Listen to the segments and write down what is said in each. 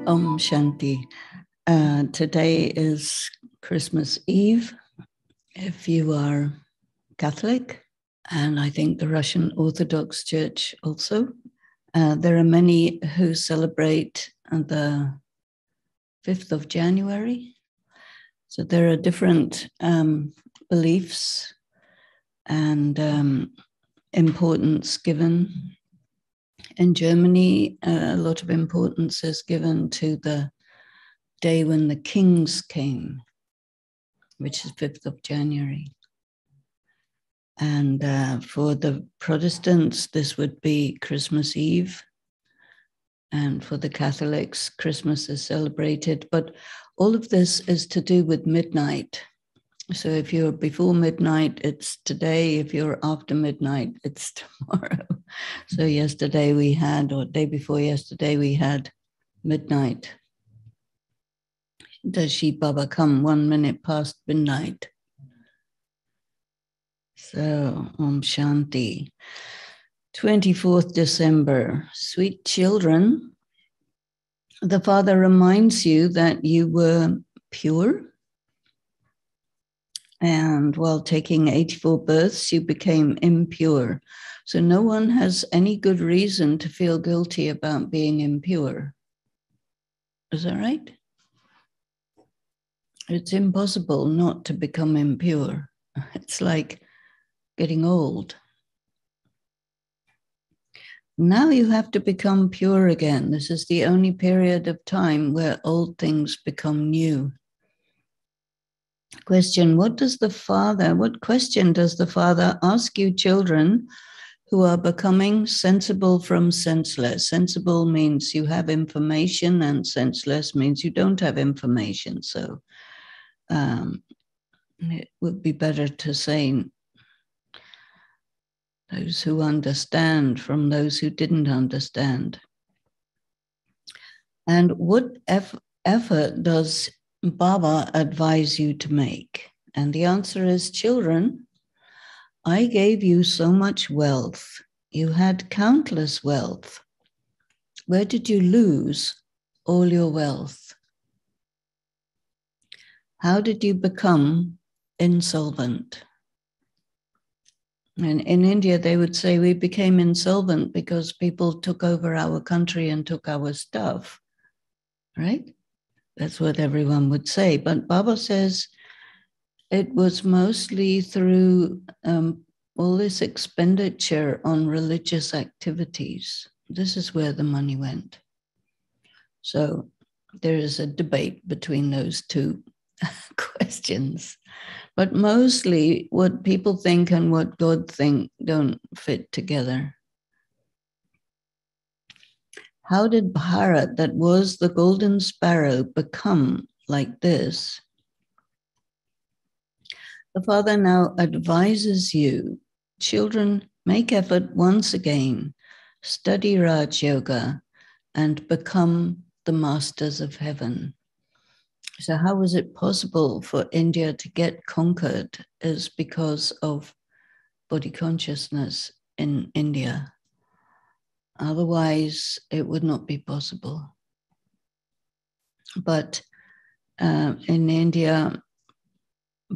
Om Shanti. Today is Christmas Eve, if you are Catholic, and I think the Russian Orthodox Church also. There are many who celebrate the 5th of January. So there are different beliefs and importance given. In Germany, a lot of importance is given to the day when the kings came, which is 5th of January. And for the Protestants, this would be Christmas Eve. And for the Catholics, Christmas is celebrated. But all of this is to do with midnight. So if you're before midnight, it's today. If you're after midnight, it's tomorrow. So yesterday we had, or day before yesterday, we had midnight. Does Shiv Baba come 1 minute past midnight? So, Om Shanti. 24th December. Sweet children, the Father reminds you that you were pure. And while taking 84 births, you became impure. So no one has any good reason to feel guilty about being impure. Is that right? It's impossible not to become impure. It's like getting old. Now you have to become pure again. This is the only period of time where old things become new. Question, what question does the Father ask you children who are becoming sensible from senseless? Sensible means you have information and senseless means you don't have information. So it would be better to say those who understand from those who didn't understand. And what effort does Baba advise you to make? And the answer is, children, I gave you so much wealth. You had countless wealth. Where did you lose all your wealth? How did you become insolvent? And in India, they would say we became insolvent because people took over our country and took our stuff, right? That's what everyone would say. But Baba says it was mostly through all this expenditure on religious activities. This is where the money went. So there is a debate between those two questions. But mostly what people think and what God think don't fit together. How did Bharat, that was the golden sparrow, become like this? The Father now advises you, children, make effort once again, study Raj Yoga, and become the masters of heaven. So how was it possible for India to get conquered is because of body consciousness in India. Otherwise, it would not be possible. But in India,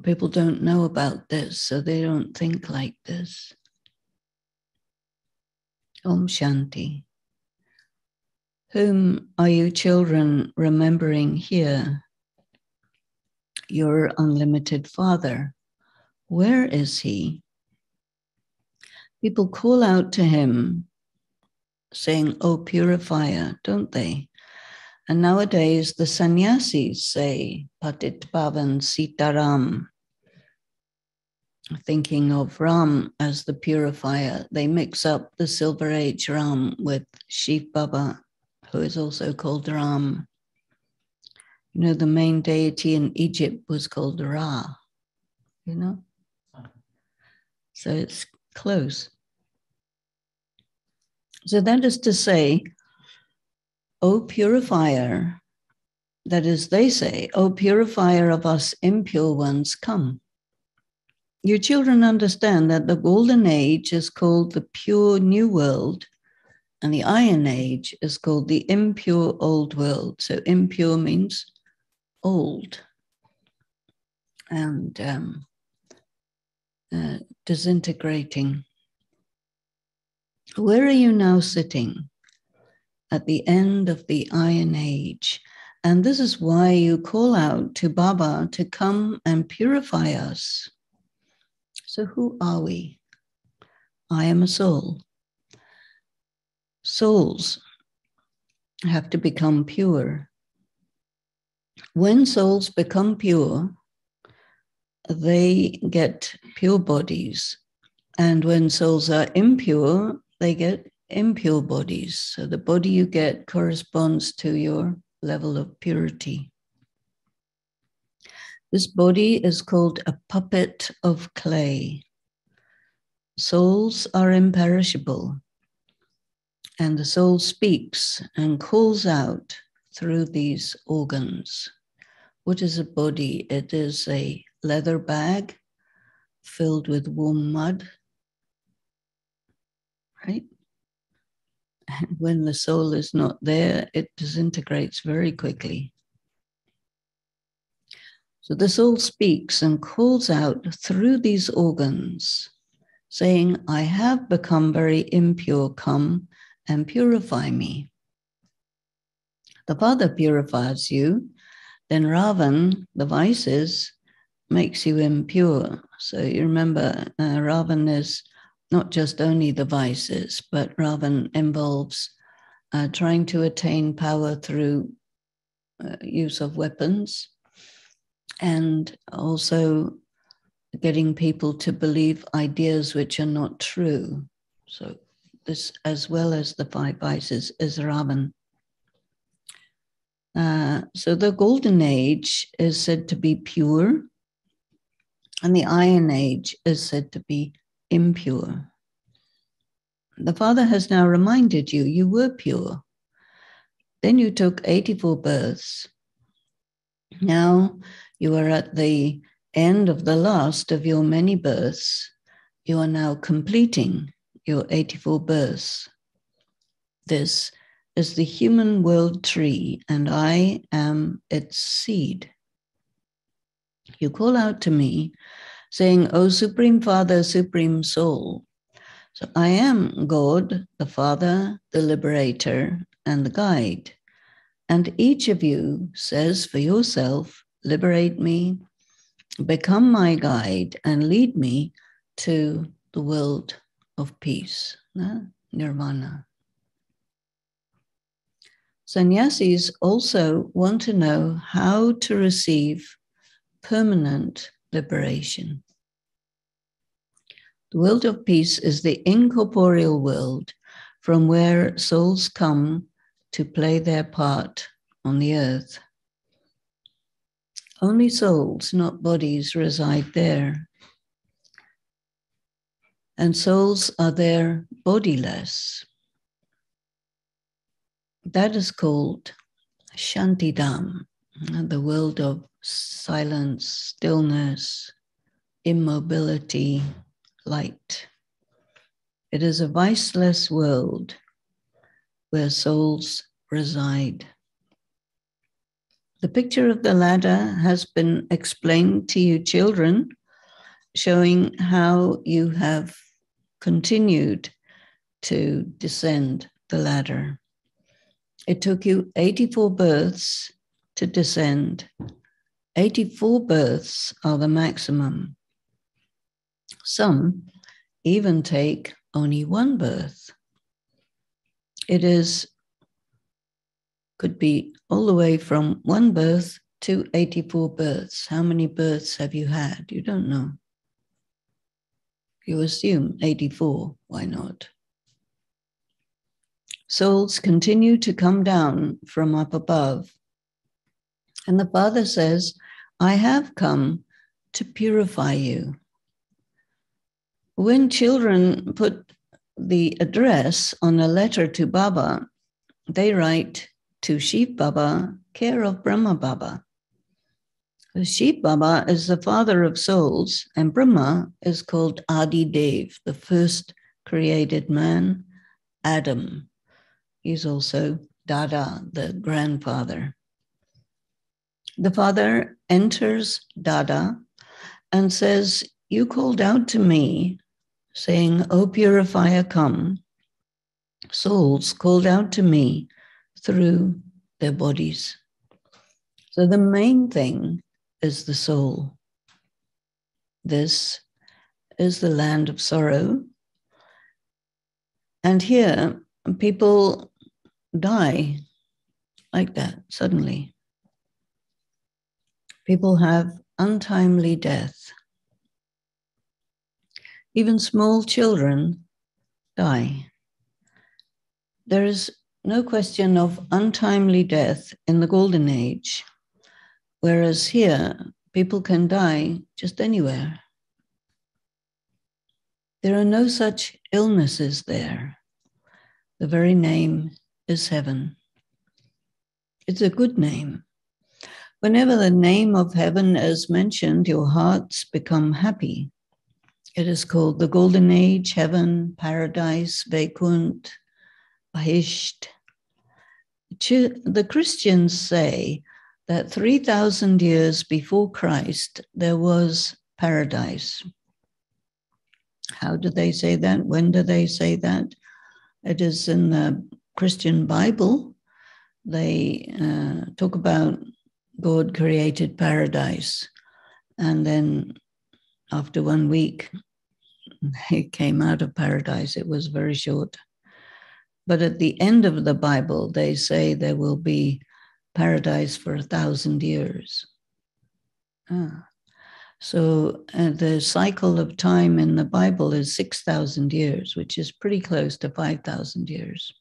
people don't know about this, so they don't think like this. Om Shanti. Whom are you children remembering here? Your unlimited Father. Where is he? People call out to him saying, "Oh, purifier," don't they? And nowadays the sannyasis say, Patit Pavan Sitaram, thinking of Ram as the purifier. They mix up the Silver Age Ram with Shiv Baba, who is also called Ram. You know, the main deity in Egypt was called Ra, you know? So it's close. So that is to say, O purifier, that is, they say, O purifier of us impure ones, come. Your children understand that the golden age is called the pure new world And the Iron Age is called the impure old world. So impure means old and disintegrating. Where are you now sitting? At the end of the Iron Age. And this is why you call out to Baba to come and purify us. So who are we? I am a soul. Souls have to become pure. When souls become pure, they get pure bodies. And when souls are impure, they get impure bodies. So the body you get corresponds to your level of purity. This body is called a puppet of clay. Souls are imperishable. And the soul speaks and calls out through these organs. What is a body? It is a leather bag filled with warm mud, right? And when the soul is not there, it disintegrates very quickly. So the soul speaks and calls out through these organs, saying, I have become very impure, come and purify me. The Father purifies you, then Ravan, the vices, makes you impure. So you remember, Ravan is not just only the vices, but Ravan involves trying to attain power through use of weapons and also getting people to believe ideas which are not true. So this, as well as the 5 vices, is Ravan. So the Golden Age is said to be pure, and the Iron Age is said to be impure. The Father has now reminded you, you were pure. Then you took 84 births. Now you are at the end of the last of your many births. You are now completing your 84 births. This is the human world tree, and I am its seed. You call out to me, saying, O Supreme Father, Supreme Soul. So I am God, the Father, the Liberator, and the Guide. And each of you says for yourself, liberate me, become my guide, and lead me to the world of peace, nirvana. Sannyasis also want to know how to receive permanent liberation. The world of peace is the incorporeal world from where souls come to play their part on the earth. Only souls, not bodies, reside there. And souls are there bodiless. That is called Shantidam, the world of silence, stillness, immobility, light. It is a viceless world where souls reside. The picture of the ladder has been explained to you children, showing how you have continued to descend the ladder. It took you 84 births to descend. 84 births are the maximum. Some even take only 1 birth. It could be all the way from 1 birth to 84 births. How many births have you had? You don't know. You assume 84. Why not? Souls continue to come down from up above. And the Father says, I have come to purify you. When children put the address on a letter to Baba, they write to Shiv Baba, care of Brahma Baba. Shiv Baba is the father of souls, and Brahma is called Adi Dev, the first created man, Adam. He's also Dada, the grandfather. The father enters Dada and says, "You called out to me, saying, 'O purifier, come.' Souls called out to me through their bodies." So the main thing is the soul. This is the land of sorrow. And here, people die like that suddenly. People have untimely death. Even small children die. There is no question of untimely death in the Golden Age, whereas here, people can die just anywhere. There are no such illnesses there. The very name is heaven. It's a good name. Whenever the name of heaven is mentioned, your hearts become happy. It is called the Golden Age, heaven, paradise, Vaikunt, Bahisht. The Christians say that 3,000 years before Christ, there was paradise. How do they say that? When do they say that? It is in the Christian Bible. They talk about God created paradise. And then after 1 week, he came out of paradise. It was very short. But at the end of the Bible, they say there will be paradise for 1,000 years. So the cycle of time in the Bible is 6,000 years, which is pretty close to 5,000 years.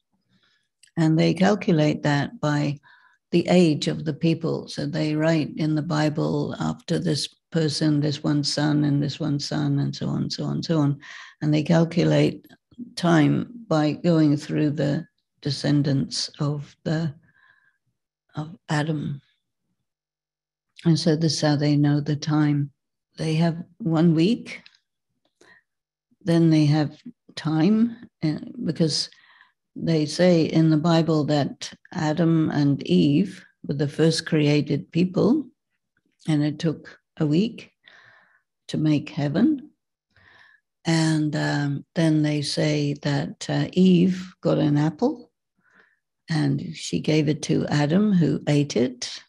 And they calculate that by the age of the people. So they write in the Bible, after this person, this one son, and this one son, and so on, so on, so on. And they calculate time by going through the descendants of Adam. And so this is how they know the time. They have 1 week, then they have time, because they say in the Bible that Adam and Eve were the first created people, and it took a week to make heaven. And then they say that Eve got an apple, and she gave it to Adam, who ate it.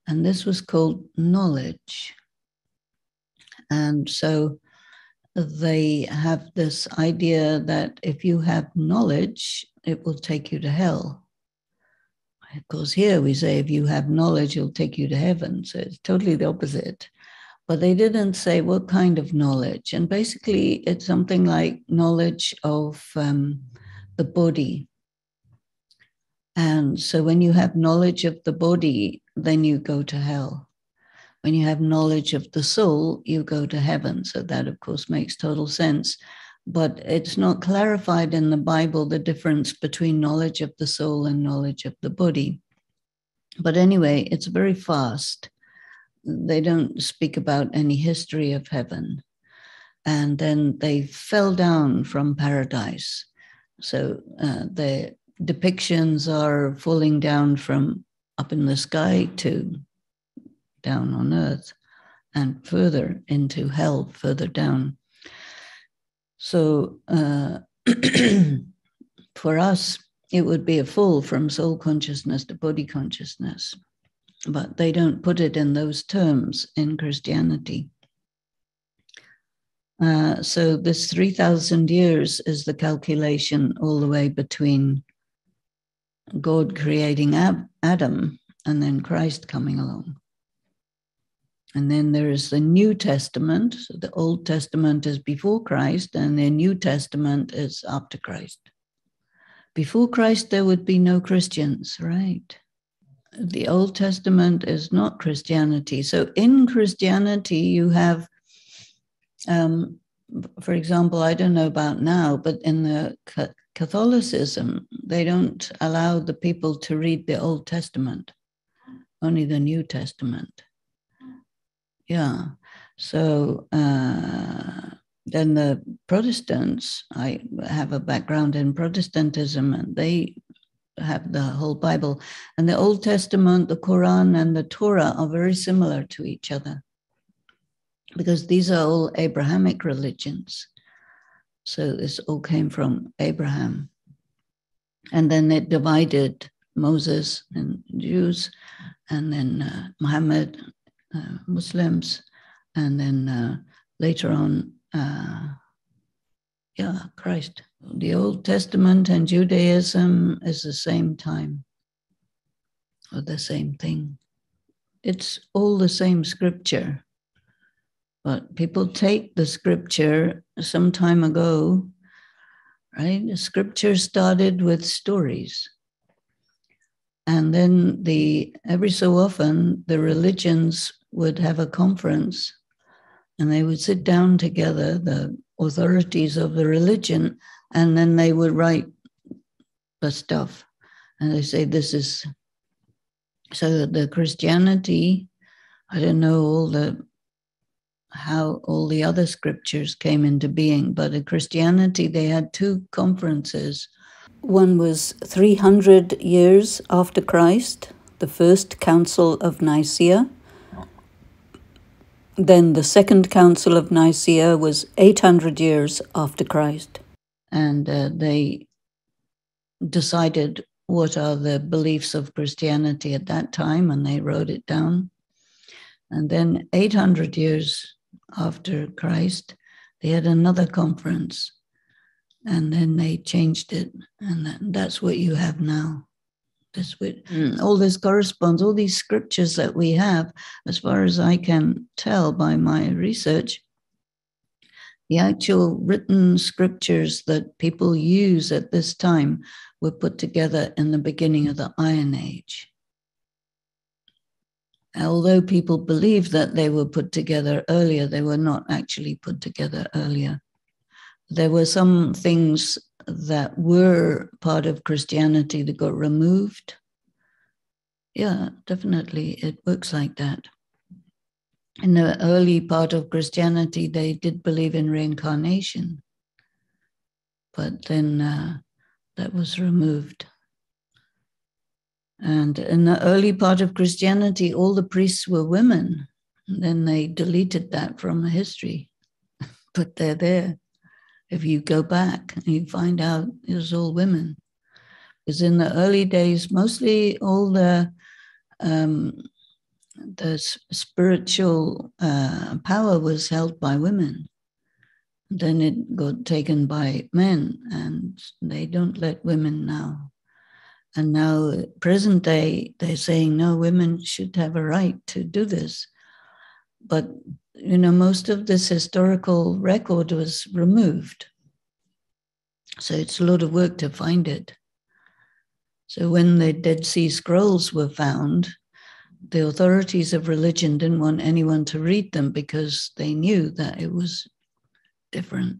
And this was called knowledge. And so they have this idea that if you have knowledge, it will take you to hell. Of course, here we say if you have knowledge, it'll take you to heaven. So it's totally the opposite. But they didn't say what kind of knowledge. And basically, it's something like knowledge of the body. And so when you have knowledge of the body, then you go to hell. When you have knowledge of the soul, you go to heaven. So that, of course, makes total sense. But it's not clarified in the Bible, the difference between knowledge of the soul and knowledge of the body. But anyway, it's very fast. They don't speak about any history of heaven. And then they fell down from paradise. So the depictions are falling down from up in the sky to down on earth and further into hell, further down. So for us, it would be a fall from soul consciousness to body consciousness. But they don't put it in those terms in Christianity. So this 3,000 years is the calculation all the way between God creating Adam and then Christ coming along. And then there is the New Testament. So the Old Testament is before Christ, and the New Testament is after Christ. Before Christ, there would be no Christians, right? The Old Testament is not Christianity. So in Christianity, you have, for example, I don't know about now, but in the Catholicism, they don't allow the people to read the Old Testament, only the New Testament. Yeah. So then the Protestants, I have a background in Protestantism, and they have the whole Bible. And the Old Testament, the Quran, and the Torah are very similar to each other because these are all Abrahamic religions. So this all came from Abraham. And then it divided Moses and Jews, and then Muhammad, Muslims, and then later on, Christ. The Old Testament and Judaism is the same time, or the same thing. It's all the same scripture, but people take the scripture some time ago, right? The scripture started with stories. And then every so often, the religions would have a conference and they would sit down together, the authorities of the religion, and then they would write the stuff. And they say, this is, so the Christianity, I don't know how all the other scriptures came into being, but in Christianity, they had two conferences. One was 300 years after Christ, the First Council of Nicaea. Then the Second Council of Nicaea was 800 years after Christ. And they decided what are the beliefs of Christianity at that time, and they wrote it down. And then 800 years after Christ, they had another conference, and then they changed it, and that's what you have now. That's what all this corresponds, all these scriptures that we have, as far as I can tell by my research, the actual written scriptures that people use at this time were put together in the beginning of the Iron Age. Although people believe that they were put together earlier, they were not actually put together earlier. There were some things that were part of Christianity that got removed. Yeah, definitely, it works like that. In the early part of Christianity, they did believe in reincarnation, but then that was removed. And in the early part of Christianity, all the priests were women. And then they deleted that from history, but they're there. If you go back and you find out it was all women. Because in the early days, mostly all the spiritual power was held by women. Then it got taken by men, and they don't let women now. And now, present day, they're saying, no, women should have a right to do this. But, you know, most of this historical record was removed. So it's a lot of work to find it. So when the Dead Sea Scrolls were found, the authorities of religion didn't want anyone to read them because they knew that it was different.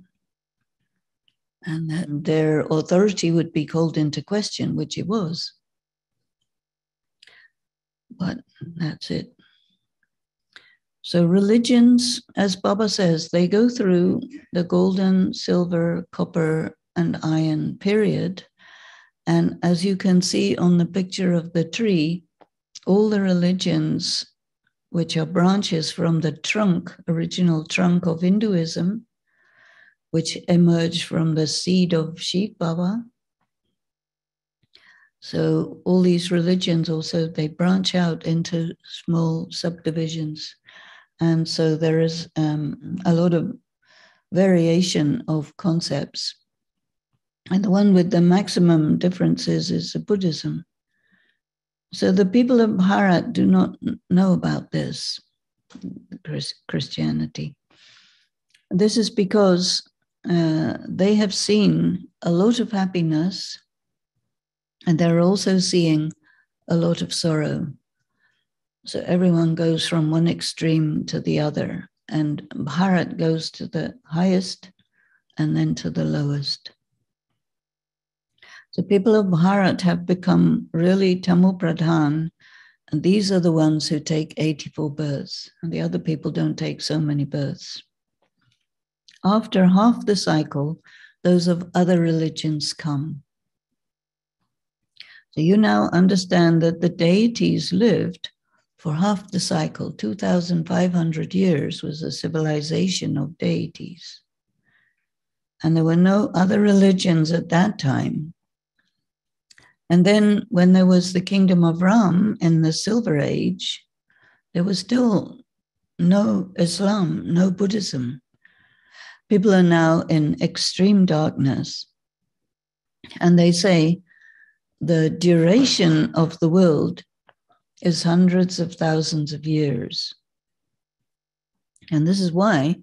And that their authority would be called into question, which it was. But that's it. So religions, as Baba says, they go through the golden, silver, copper, and iron period. And as you can see on the picture of the tree, all the religions, which are branches from the trunk, original trunk of Hinduism, which emerged from the seed of Shiv Baba. So all these religions also, they branch out into small subdivisions. And so there is a lot of variation of concepts. And the one with the maximum differences is Buddhism. So the people of Bharat do not know about this, Christianity. This is because they have seen a lot of happiness, and they're also seeing a lot of sorrow. So everyone goes from one extreme to the other, and Bharat goes to the highest and then to the lowest. So people of Bharat have become really Tamil Pradhan, and these are the ones who take 84 births, and the other people don't take so many births. After half the cycle, those of other religions come. So you now understand that the deities lived for half the cycle. 2,500 years was a civilization of deities. And there were no other religions at that time. And then when there was the kingdom of Ram in the Silver Age, there was still no Islam, no Buddhism. People are now in extreme darkness. And they say the duration of the world is hundreds of thousands of years. And this is why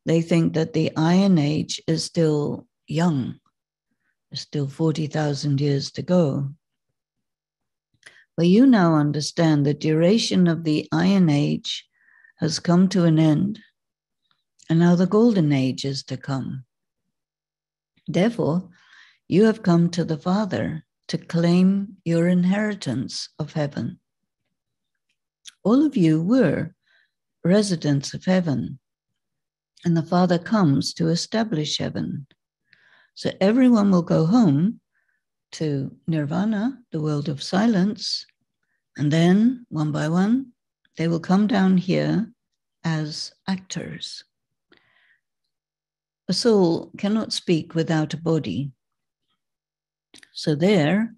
they think that the Iron Age is still young. There's still 40,000 years to go. But you now understand the duration of the Iron Age has come to an end, and now the Golden Age is to come. Therefore, you have come to the Father to claim your inheritance of heaven. All of you were residents of heaven, and the Father comes to establish heaven. So everyone will go home to Nirvana, the world of silence, and then, one by one, they will come down here as actors. A soul cannot speak without a body. So there,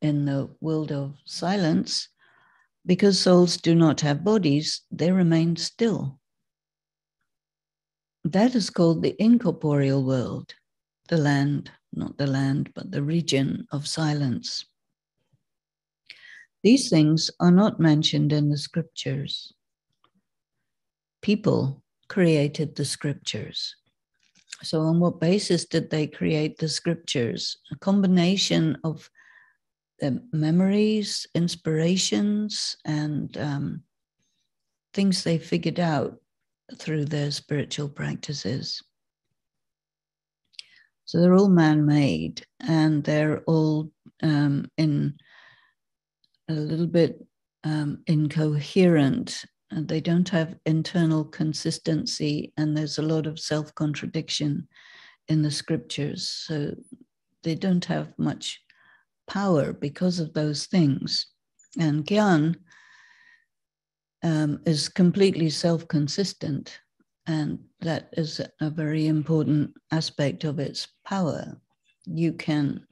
in the world of silence, because souls do not have bodies, they remain still. That is called the incorporeal world, the land, not the land, but the region of silence. These things are not mentioned in the scriptures. People created the scriptures. So on what basis did they create the scriptures? A combination of memories, inspirations, and things they figured out through their spiritual practices. So they're all man-made, and they're all in a little bit incoherent, and they don't have internal consistency, and there's a lot of self-contradiction in the scriptures. So they don't have much power because of those things. And Gyan is completely self-consistent, and that is a very important aspect of its power. You can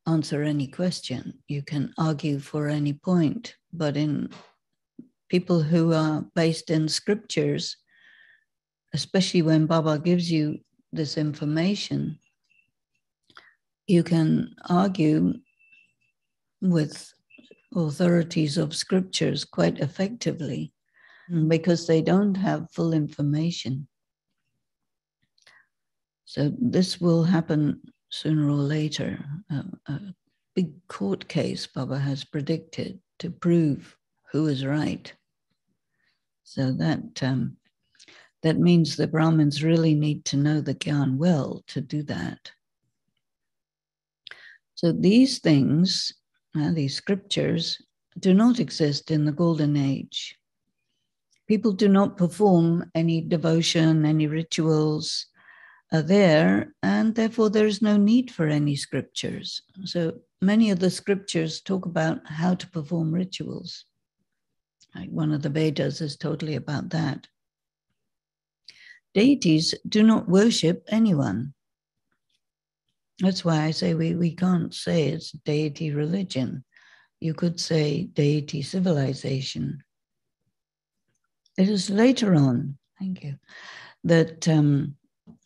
answer any question, you can argue for any point, but in people who are based in scriptures, especially when Baba gives you this information, you can argue with authorities of scriptures quite effectively because they don't have full information. So this will happen sooner or later. A big court case Baba has predicted to prove who is right. So that means the Brahmins really need to know the Gyan well to do that. So these things, these scriptures, do not exist in the Golden Age. People do not perform any devotion, any rituals are there, and therefore there is no need for any scriptures. So many of the scriptures talk about how to perform rituals. Like one of the Vedas is totally about that. Deities do not worship anyone. That's why I say we can't say it's deity religion. You could say deity civilization. It is later on, thank you, that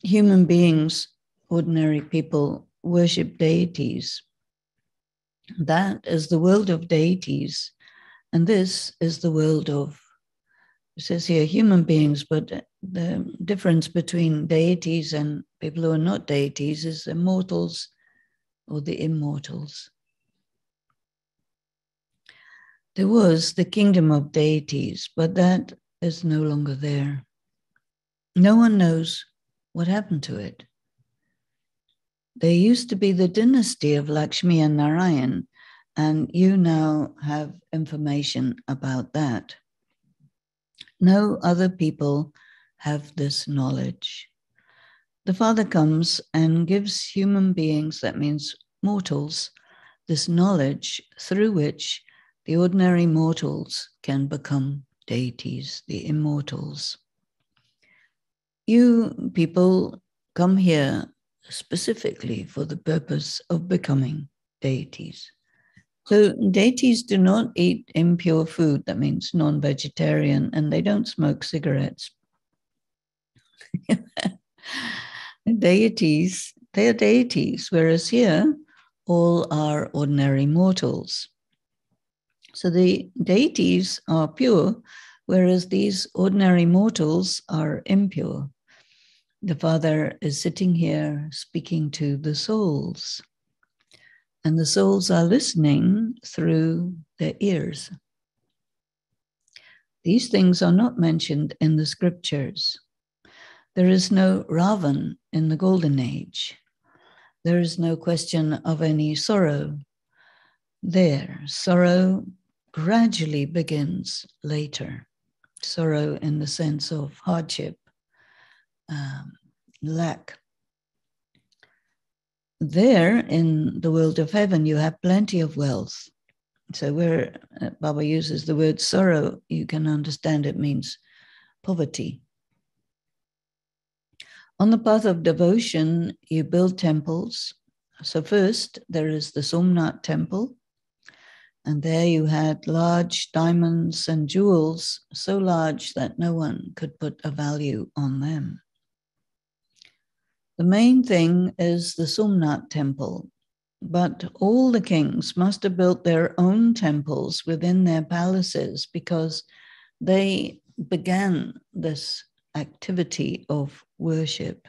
human beings, ordinary people, worship deities. That is the world of deities. And this is the world of, it says here, human beings, but the difference between deities and people who are not deities is the mortals or the immortals. There was the kingdom of deities, but that is no longer there. No one knows what happened to it. There used to be the dynasty of Lakshmi and Narayan, and you now have information about that. No other people have this knowledge. The Father comes and gives human beings, that means mortals, this knowledge through which the ordinary mortals can become deities, the immortals. You people come here specifically for the purpose of becoming deities. So deities do not eat impure food, that means non-vegetarian, and they don't smoke cigarettes. Deities, they are deities, whereas here, all are ordinary mortals. So the deities are pure, whereas these ordinary mortals are impure. The Father is sitting here speaking to the souls, and the souls are listening through their ears. These things are not mentioned in the scriptures. There is no Ravan in the Golden Age. There is no question of any sorrow there. Sorrow gradually begins later. Sorrow in the sense of hardship, lack. There in the world of heaven, you have plenty of wealth. So where Baba uses the word sorrow, you can understand it means poverty. On the path of devotion, you build temples. So first, there is the Somnath temple. And there you had large diamonds and jewels, so large that no one could put a value on them. The main thing is the Somnath temple, but all the kings must have built their own temples within their palaces because they began this activity of worship.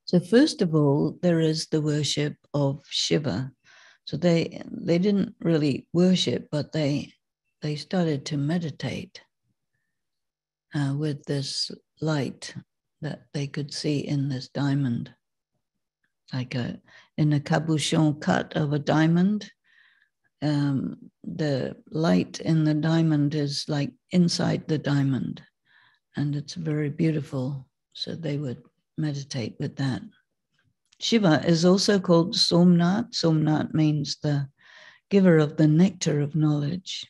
So first of all, there is the worship of Shiva. So they didn't really worship, but they started to meditate with this light that they could see in this diamond. Like in a cabochon cut of a diamond, the light in the diamond is like inside the diamond, and it's very beautiful. So they would meditate with that. Shiva is also called Somnath. Somnath means the giver of the nectar of knowledge.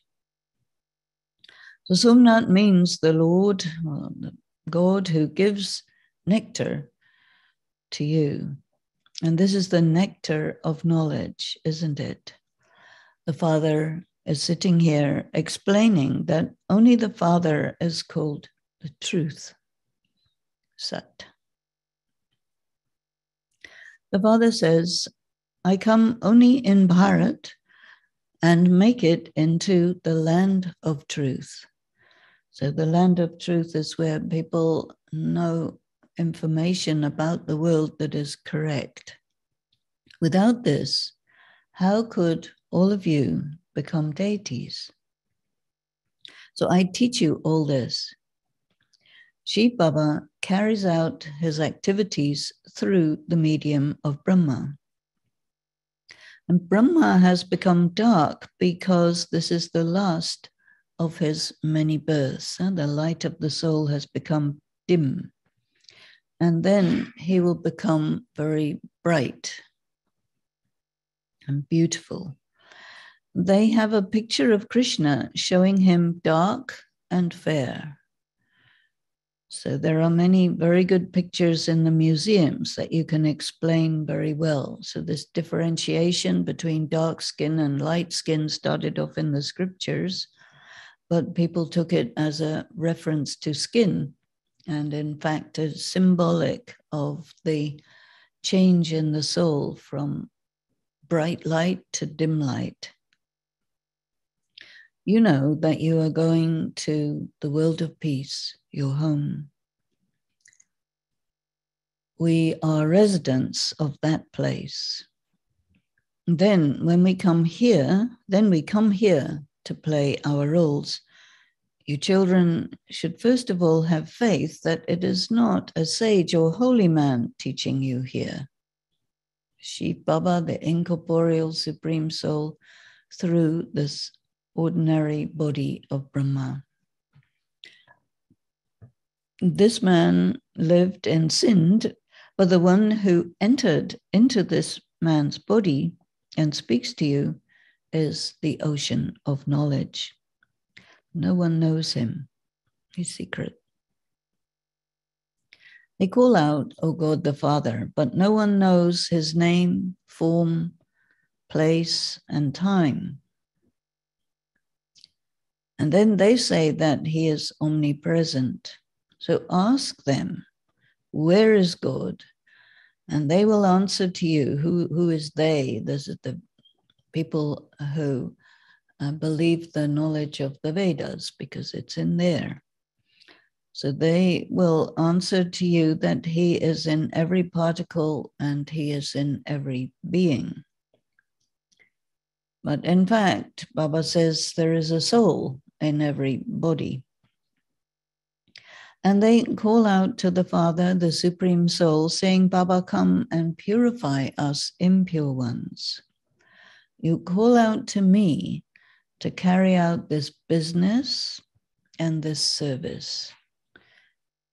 So Somnath means the Lord, or the God who gives nectar to you. And this is the nectar of knowledge, isn't it? The Father is sitting here explaining that only the Father is called the truth, Sat. The Father says, I come only in Bharat and make it into the land of truth. So the land of truth is where people know information about the world that is correct. Without this, how could all of you become deities? So I teach you all this. Shiv Baba carries out his activities through the medium of Brahma. And Brahma has become dark because this is the last of his many births. And the light of the soul has become dim. And then he will become very bright and beautiful. They have a picture of Krishna showing him dark and fair. So there are many very good pictures in the museums that you can explain very well. So this differentiation between dark skin and light skin started off in the scriptures, but people took it as a reference to skin, and in fact is symbolic of the change in the soul from bright light to dim light. You know that you are going to the world of peace, your home. We are residents of that place. Then when we come here, to play our roles. You children should first of all have faith that it is not a sage or holy man teaching you here. Shiv Baba, the incorporeal supreme soul, through this ordinary body of Brahma. This man lived and sinned, but the one who entered into this man's body and speaks to you is the ocean of knowledge. No one knows him. He's secret. They call out, O God the Father, but no one knows his name, form, place, and time. And then they say that he is omnipresent. So ask them, where is God? And they will answer to you. Who is they? This is the people who believe the knowledge of the Vedas, because it's in there. So they will answer to you that he is in every particle and he is in every being. But in fact, Baba says there is a soul in every body. And they call out to the Father, the Supreme Soul, saying, Baba, come and purify us impure ones. You call out to me to carry out this business and this service.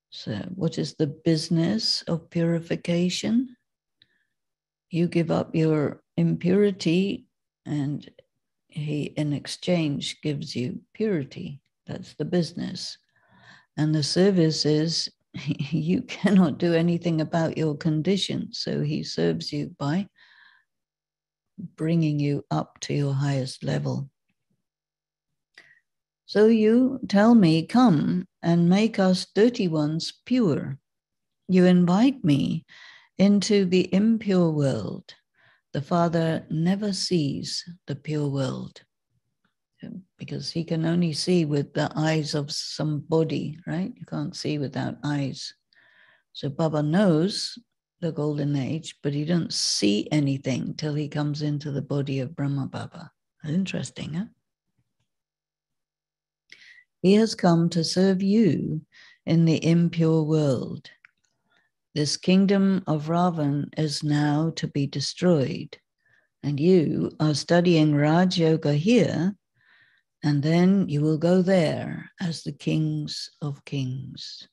So what is the business of purification? You give up your impurity and he in exchange gives you purity. That's the business. And the service is you cannot do anything about your condition. So he serves you by bringing you up to your highest level. So you tell me, come and make us dirty ones pure. You invite me into the impure world. The Father never sees the pure world because he can only see with the eyes of some body, right? You can't see without eyes. So Baba knows the golden age, but he doesn't see anything till he comes into the body of Brahma Baba. Interesting, huh? He has come to serve you in the impure world. This kingdom of Ravan is now to be destroyed, and you are studying Raj Yoga here, and then you will go there as the kings of kings.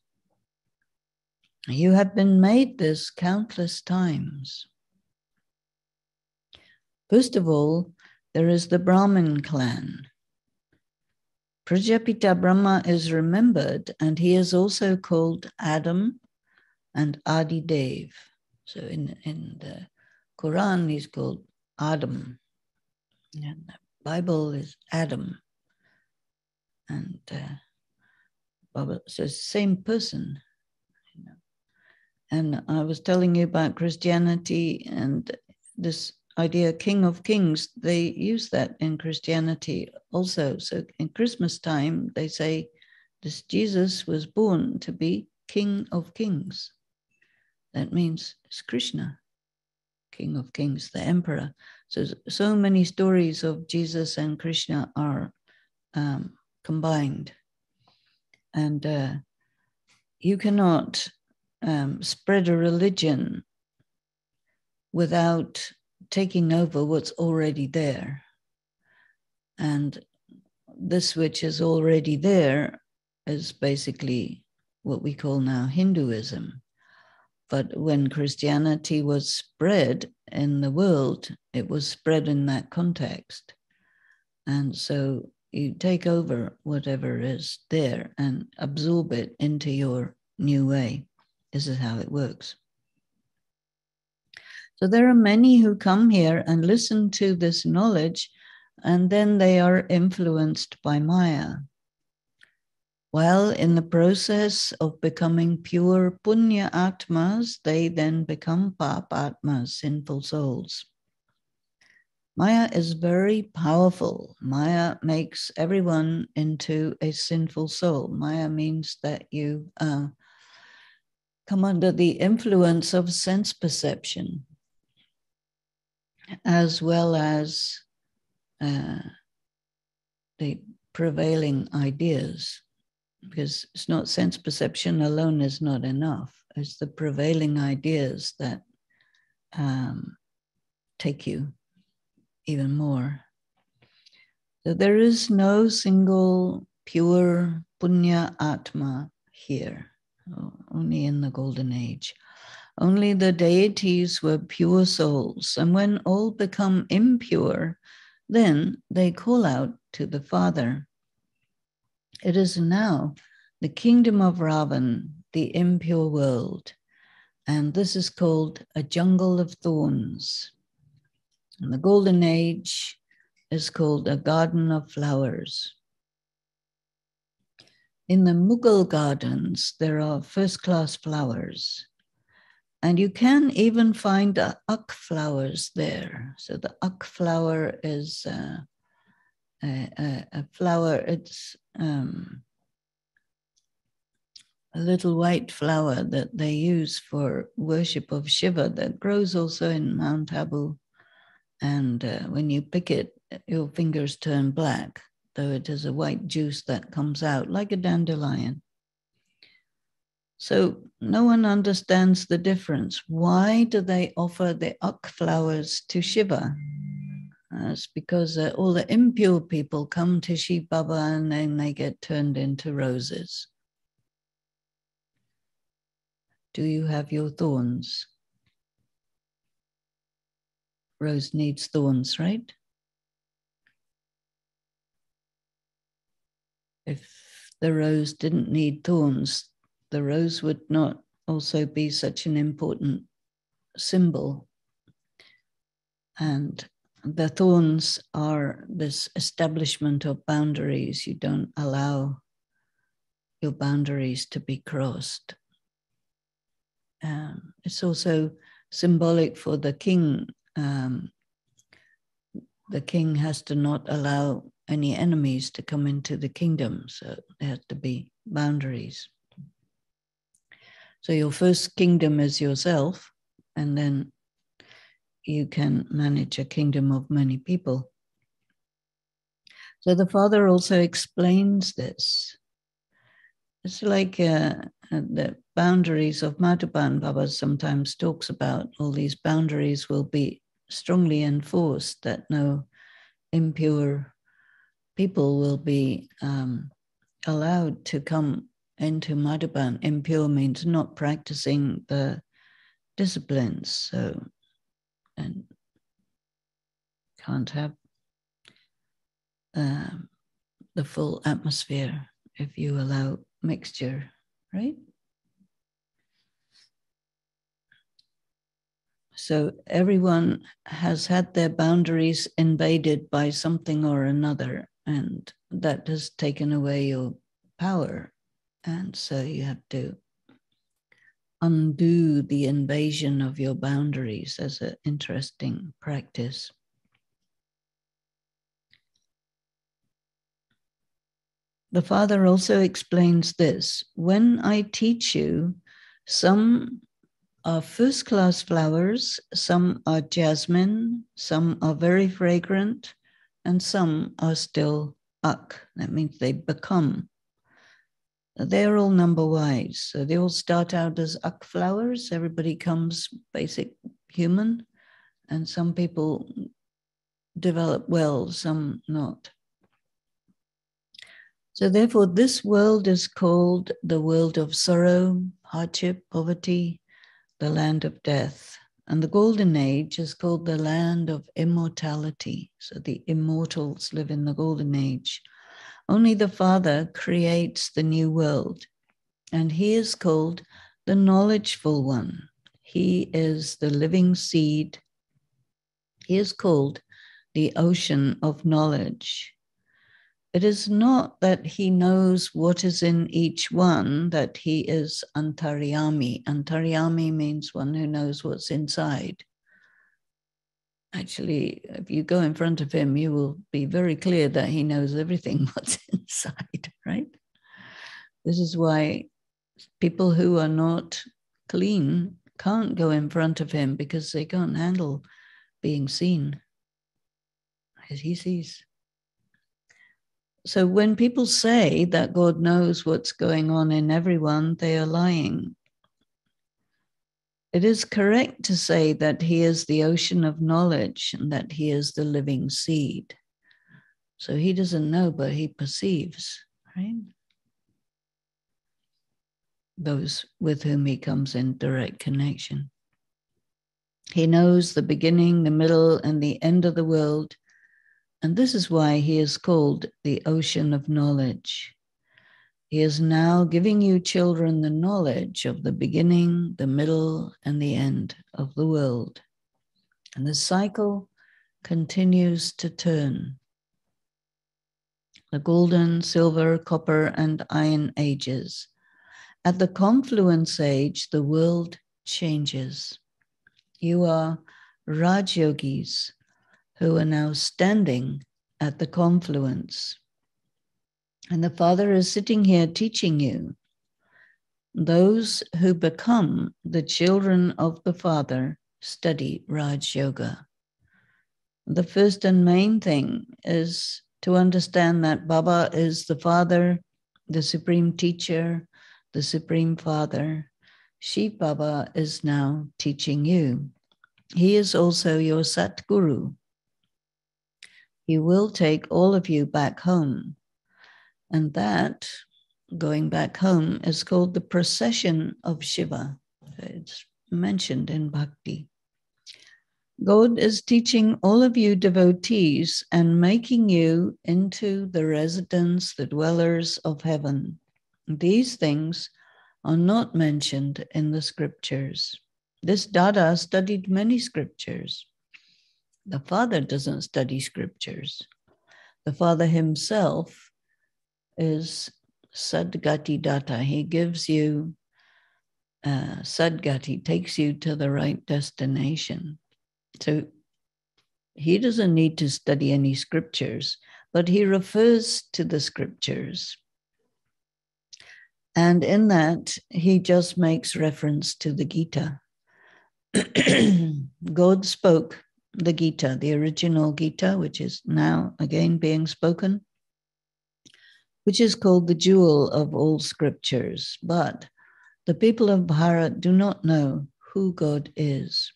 You have been made this countless times. First of all, there is the Brahmin clan. Prajapita Brahma is remembered, and he is also called Adam and Adi Dev. So in the Quran, he's called Adam. And the Bible is Adam. And Baba says, same person. You know. And I was telling you about Christianity and this idea, King of Kings, they use that in Christianity also. So in Christmas time, they say this Jesus was born to be King of Kings. That means it's Krishna, King of Kings, the emperor. So many stories of Jesus and Krishna are combined. And you cannot spread a religion without taking over what's already there. And this which is already there is basically what we call now Hinduism. But when Christianity was spread in the world, it was spread in that context. And so you take over whatever is there and absorb it into your new way. This is how it works. So there are many who come here and listen to this knowledge, and then they are influenced by Maya. While in the process of becoming pure punya atmas, they then become pap atmas, sinful souls. Maya is very powerful. Maya makes everyone into a sinful soul. Maya means that you come under the influence of sense perception, as well as the prevailing ideas, because it's not sense perception alone is not enough. It's the prevailing ideas that take you even more. So there is no single pure punya atma here, only in the golden age. Only the deities were pure souls, and when all become impure, then they call out to the Father. It is now the kingdom of Ravan, the impure world, and this is called a jungle of thorns. And the golden age is called a garden of flowers. In the Mughal gardens, there are first-class flowers. And you can even find uk flowers there. So the uk flower is a flower, it's a little white flower that they use for worship of Shiva that grows also in Mount Abu. And when you pick it, your fingers turn black, though it is a white juice that comes out like a dandelion. So no one understands the difference. Why do they offer the uk flowers to Shiva? It's because all the impure people come to Shiv Baba and then they get turned into roses. Do you have your thorns? Rose needs thorns, right? If the rose didn't need thorns, the rose would not also be such an important symbol. And the thorns are this establishment of boundaries. You don't allow your boundaries to be crossed. It's also symbolic for the king. The king has to not allow any enemies to come into the kingdom. So there has to be boundaries. So your first kingdom is yourself, and then you can manage a kingdom of many people. So the Father also explains this. It's like the boundaries of Madhuban. Baba sometimes talks about all these boundaries will be strongly enforced, that no impure people will be allowed to come into Madhuban. Impure means not practicing the disciplines, so and can't have the full atmosphere if you allow mixture, right? So everyone has had their boundaries invaded by something or another, and that has taken away your power. And so you have to undo the invasion of your boundaries as an interesting practice. The Father also explains this. When I teach you, some are first-class flowers, some are jasmine, some are very fragrant, and some are still uk. That means they become. They're all number-wise. So they all start out as uk flowers. Everybody comes basic human, and some people develop well, some not. So therefore, this world is called the world of sorrow, hardship, poverty, the land of death. And the golden age is called the land of immortality. So the immortals live in the golden age. Only the Father creates the new world. And he is called the knowledgeful one. He is the living seed. He is called the ocean of knowledge. It is not that he knows what is in each one, that he is Antaryami. Antaryami means one who knows what's inside. Actually, if you go in front of him, you will be very clear that he knows everything what's inside, right? This is why people who are not clean can't go in front of him, because they can't handle being seen as he sees. So when people say that God knows what's going on in everyone, they are lying. It is correct to say that he is the ocean of knowledge and that he is the living seed. So he doesn't know, but he perceives, right? those with whom he comes in direct connection. He knows the beginning, the middle, and the end of the world, and this is why he is called the ocean of knowledge. He is now giving you children the knowledge of the beginning, the middle, and the end of the world. And the cycle continues to turn. The golden, silver, copper, and iron ages. At the confluence age, the world changes. You are Raj Yogis who are now standing at the confluence. And the Father is sitting here teaching you. Those who become the children of the Father study Raj Yoga. The first and main thing is to understand that Baba is the Father, the Supreme Teacher, the Supreme Father. Shiv Baba is now teaching you. He is also your Satguru. He will take all of you back home. And that, going back home, is called the procession of Shiva. It's mentioned in Bhakti. God is teaching all of you devotees and making you into the residents, the dwellers of heaven. These things are not mentioned in the scriptures. This Dada studied many scriptures. The Father doesn't study scriptures. The Father himself is Sadgati Data. He gives you Sadgati, takes you to the right destination. So he doesn't need to study any scriptures, but he refers to the scriptures. And in that, he just makes reference to the Gita. God spoke the Gita, the original Gita, which is now again being spoken, which is called the jewel of all scriptures. But the people of Bharat do not know who God is.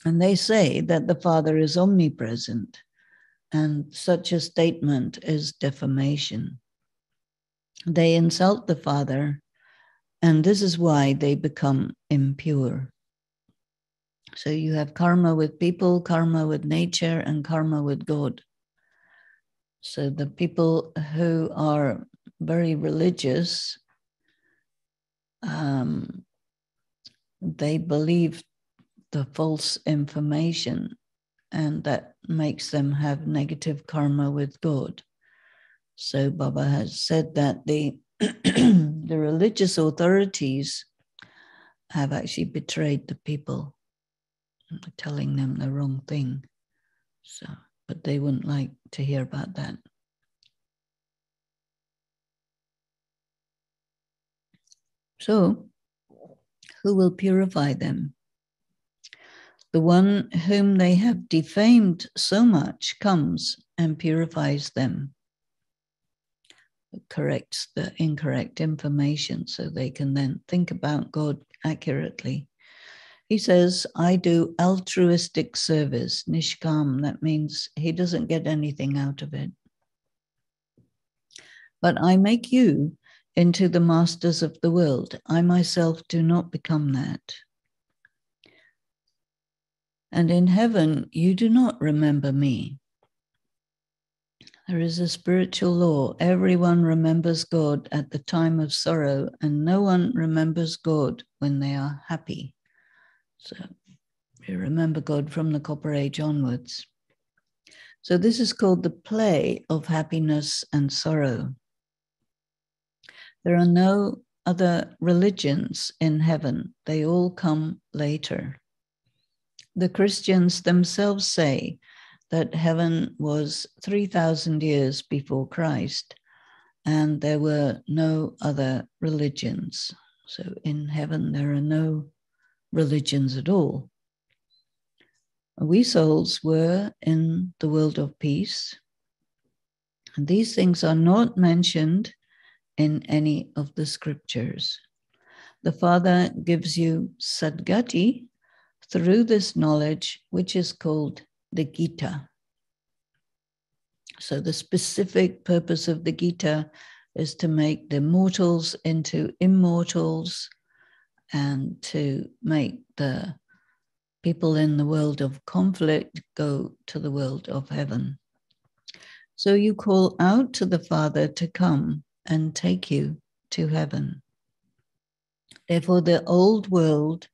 And they say that the Father is omnipresent, and such a statement is defamation. They insult the Father, and this is why they become impure. So you have karma with people, karma with nature, and karma with God. So the people who are very religious, they believe the false information, and that makes them have negative karma with God. So Baba has said that the religious authorities have actually betrayed the people, telling them the wrong thing. So, but they wouldn't like to hear about that. So, who will purify them? The one whom they have defamed so much comes and purifies them. It corrects the incorrect information so they can then think about God accurately. He says, I do altruistic service, nishkam. That means he doesn't get anything out of it. But I make you into the masters of the world. I myself do not become that. And in heaven, you do not remember me. There is a spiritual law. Everyone remembers God at the time of sorrow, and no one remembers God when they are happy. So you remember God from the Copper Age onwards. So this is called the play of happiness and sorrow. There are no other religions in heaven. They all come later. The Christians themselves say that heaven was 3,000 years before Christ, and there were no other religions. So in heaven, there are no religions at all. We souls were in the world of peace, and these things are not mentioned in any of the scriptures. The Father gives you Sadgati through this knowledge, which is called the Gita. So the specific purpose of the Gita is to make the mortals into immortals and to make the people in the world of conflict go to the world of heaven. So you call out to the Father to come and take you to heaven. Therefore, the old world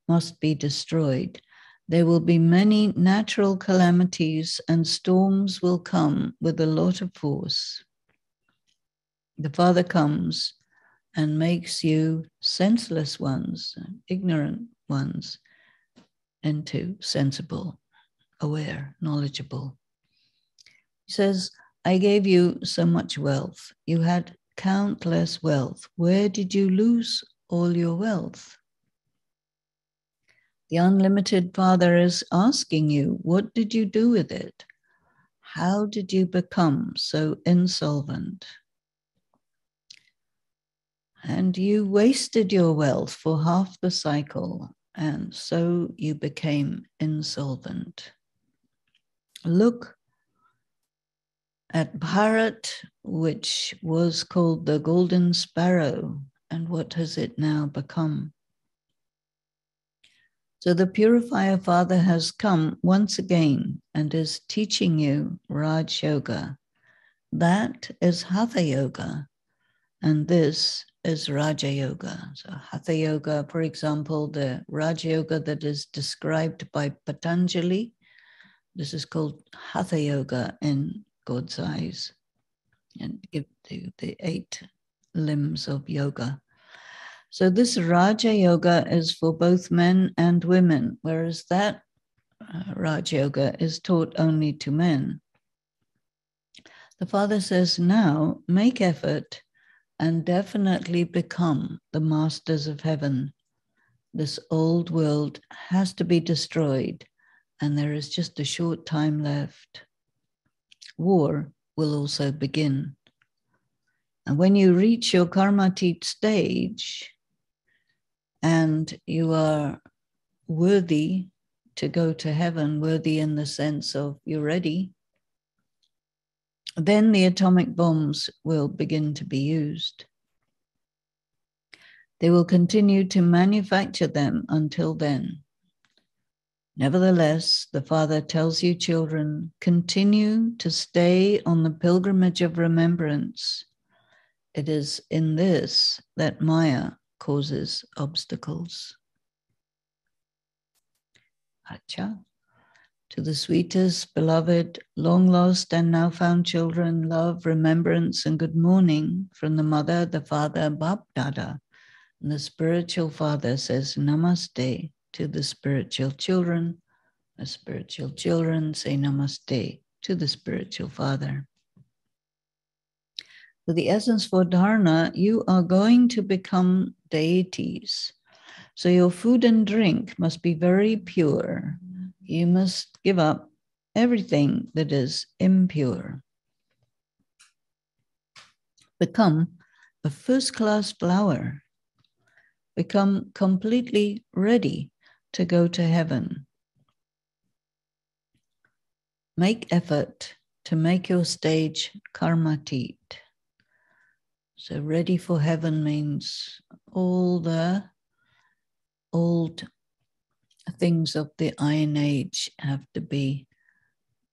must be destroyed. There will be many natural calamities and storms will come with a lot of force. The Father comes and makes you senseless ones, ignorant ones, into sensible, aware, knowledgeable. He says, I gave you so much wealth. You had countless wealth. Where did you lose all your wealth? The unlimited Father is asking you, what did you do with it? How did you become so insolvent? And you wasted your wealth for half the cycle, and so you became insolvent. Look at Bharat, which was called the golden sparrow, and what has it now become? So the purifier Father has come once again and is teaching you Raj Yoga. That is Hatha Yoga, and this is Raja Yoga. So Hatha Yoga, for example, the Raja Yoga that is described by Patanjali, this is called Hatha Yoga in God's eyes, and give to the 8 limbs of yoga. So this Raja Yoga is for both men and women, whereas that Raja Yoga is taught only to men. The Father says, now make effort and definitely become the masters of heaven. This old world has to be destroyed, and there is just a short time left. War will also begin. And when you reach your karmatit stage, and you are worthy to go to heaven, worthy in the sense of you're ready, then the atomic bombs will begin to be used. They will continue to manufacture them until then. Nevertheless, the Father tells you, children, continue to stay on the pilgrimage of remembrance. It is in this that Maya causes obstacles. Acha. To the sweetest, beloved, long lost and now found children, love, remembrance, and good morning from the Mother, the Father, Bap Dada. And the spiritual Father says Namaste to the spiritual children. The spiritual children say Namaste to the spiritual Father. For the essence for dharana, you are going to become deities. So your food and drink must be very pure. You must give up everything that is impure. Become a first-class flower. Become completely ready to go to heaven. Make effort to make your stage karmatit. So ready for heaven means all the old things of the Iron Age have to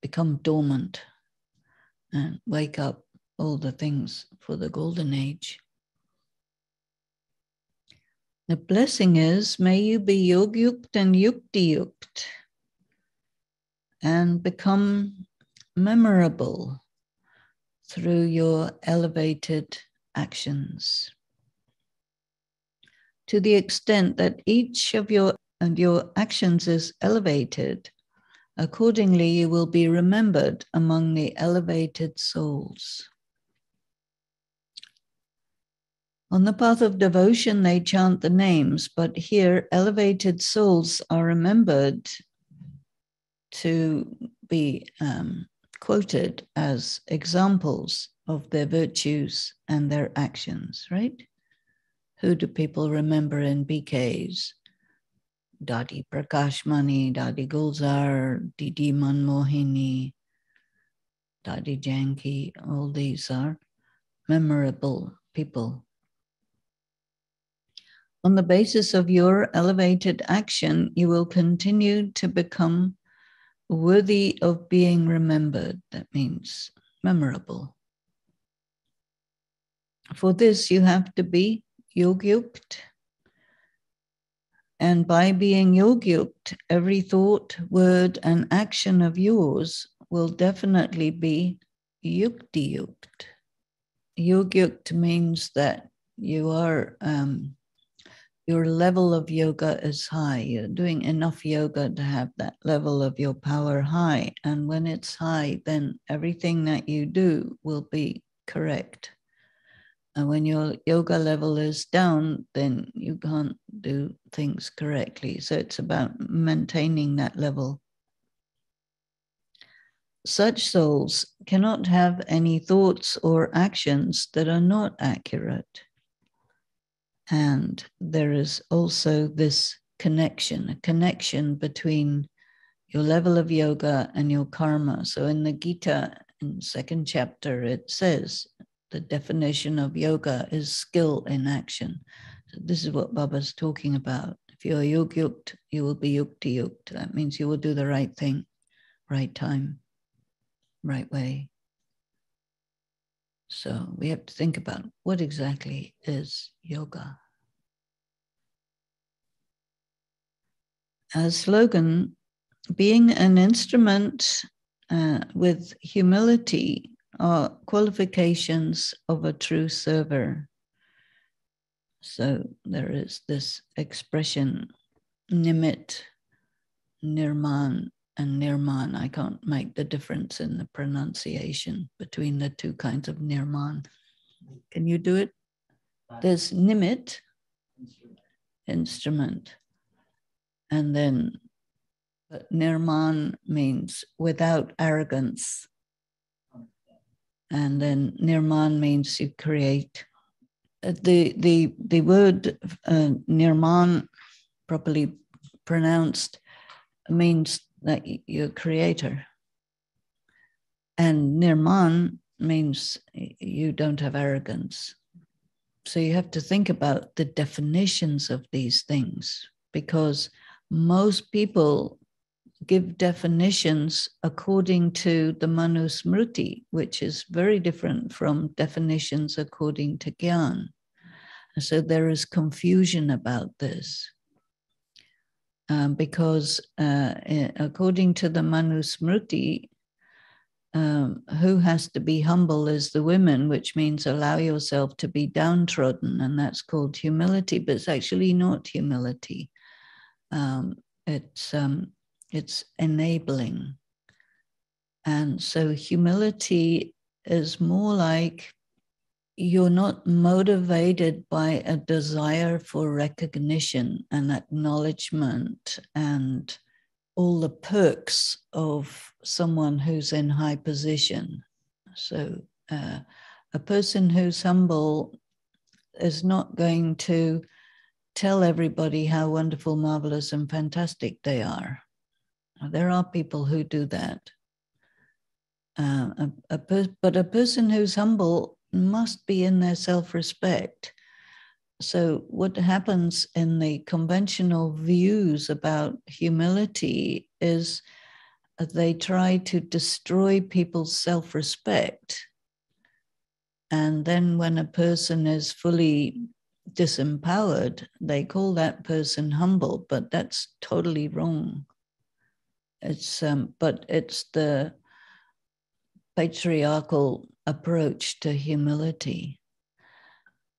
become dormant and wake up all the things for the Golden Age. The blessing is, may you be yog-yukt and yukti-yukt and become memorable through your elevated actions. To the extent that each of your actions is elevated, accordingly you will be remembered among the elevated souls. On the path of devotion, they chant the names, but here elevated souls are remembered to be quoted as examples of their virtues and their actions, right? Who do people remember in BKs? Dadi Prakashmani, Dadi Gulzar, Didi Manmohini, Dadi Janki, all these are memorable people. On the basis of your elevated action, you will continue to become worthy of being remembered. That means memorable. For this, you have to be yogyukt. And by being yogyukt, every thought, word, and action of yours will definitely be yukti-yukt. Yogyukt means that you are, your level of yoga is high. You're doing enough yoga to have that level of your power high. And when it's high, then everything that you do will be correct. And when your yoga level is down, then you can't do things correctly. So it's about maintaining that level. Such souls cannot have any thoughts or actions that are not accurate. And there is also this connection, a connection between your level of yoga and your karma. So in the Gita, in the 2nd chapter, it says the definition of yoga is skill in action. So this is what Baba's talking about. If you're yogyukt, you will be yukti-yukt. That means you will do the right thing, right time, right way. So we have to think about what exactly is yoga. A slogan, being an instrument with humility are qualifications of a true server. So there is this expression, nimit, nirman, and nirman. I can't make the difference in the pronunciation between the two kinds of nirman. Can you do it? There's nimit, instrument. And then nirman means without arrogance. And then nirman means you create. The word nirman, properly pronounced, means that you're a creator. And nirman means you don't have arrogance. So you have to think about the definitions of these things, because most people give definitions according to the Manusmriti, which is very different from definitions according to Gyan. So there is confusion about this. Because according to the Manusmriti, who has to be humble is the women, which means allow yourself to be downtrodden, and that's called humility, but it's actually not humility. It's enabling. And so humility is more like you're not motivated by a desire for recognition and acknowledgement and all the perks of someone who's in high position. So a person who's humble is not going to tell everybody how wonderful, marvelous, and fantastic they are. There are people who do that. But a person who's humble must be in their self-respect. So what happens in the conventional views about humility is they try to destroy people's self-respect. And then when a person is fully disempowered, they call that person humble, but that's totally wrong. But it's the patriarchal approach to humility.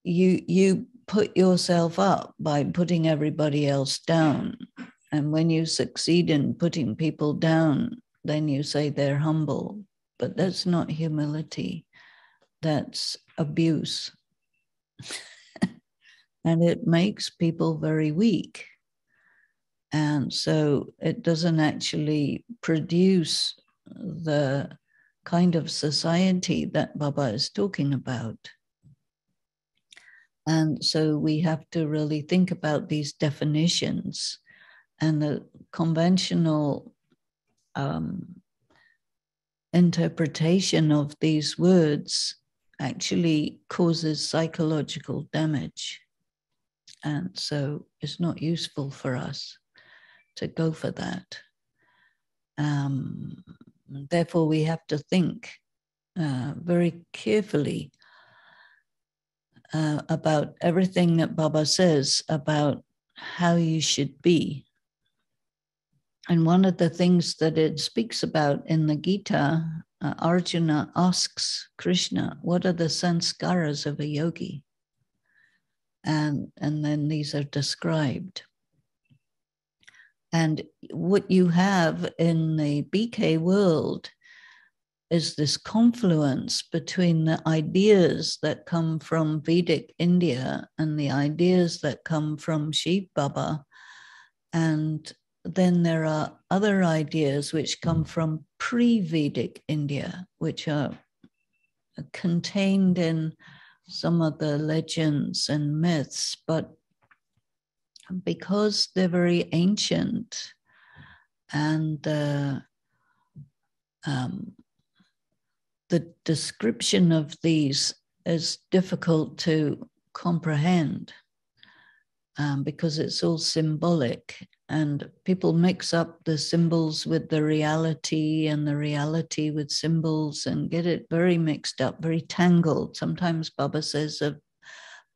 You put yourself up by putting everybody else down. And when you succeed in putting people down, then you say they're humble. But that's not humility. That's abuse. And it makes people very weak. And so it doesn't actually produce the kind of society that Baba is talking about. And so we have to really think about these definitions, and the conventional interpretation of these words actually causes psychological damage. And so it's not useful for us to go for that. Therefore, we have to think very carefully about everything that Baba says about how you should be. And one of the things that it speaks about in the Gita, Arjuna asks Krishna, what are the sanskaras of a yogi? And then these are described. And what you have in the BK world is this confluence between the ideas that come from Vedic India and the ideas that come from Shiv Baba. And then there are other ideas which come from pre-Vedic India, which are contained in some of the legends and myths, but because they're very ancient and the description of these is difficult to comprehend because it's all symbolic, and people mix up the symbols with the reality and the reality with symbols and get it very mixed up, very tangled. Sometimes Baba says that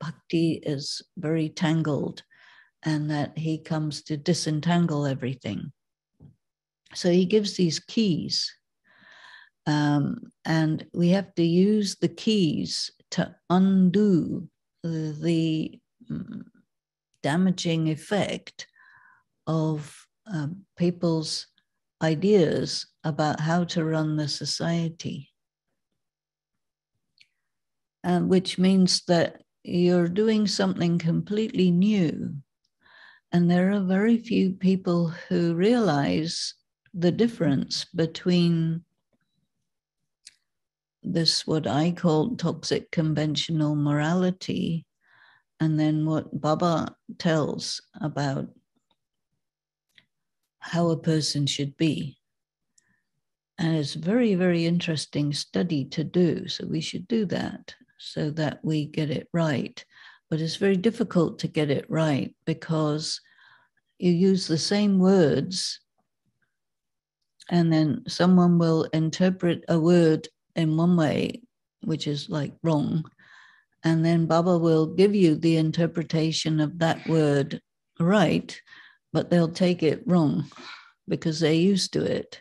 bhakti is very tangled and that he comes to disentangle everything. So he gives these keys, and we have to use the keys to undo the damaging effect of people's ideas about how to run the society. Which means that you're doing something completely new. And there are very few people who realize the difference between this, what I call toxic conventional morality, and then what Baba tells about how a person should be. And it's a very, very interesting study to do. So we should do that so that we get it right. But it's very difficult to get it right because you use the same words and then someone will interpret a word in one way, which is like wrong. And then Baba will give you the interpretation of that word right, but they'll take it wrong because they're used to it.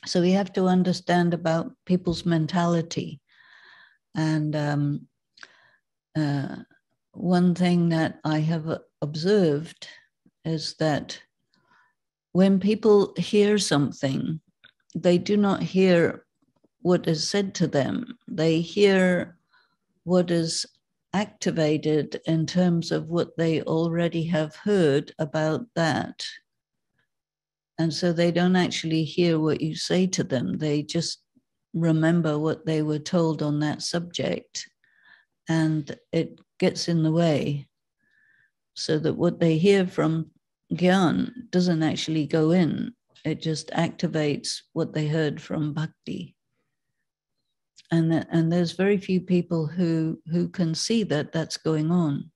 So we have to understand about people's mentality. And one thing that I have observed is that when people hear something, they do not hear what is said to them. They hear what is activated in terms of what they already have heard about that. And so they don't actually hear what you say to them. They just remember what they were told on that subject, and it gets in the way so that what they hear from Gyan doesn't actually go in. It just activates what they heard from Bhakti. And there's very few people who can see that that's going on.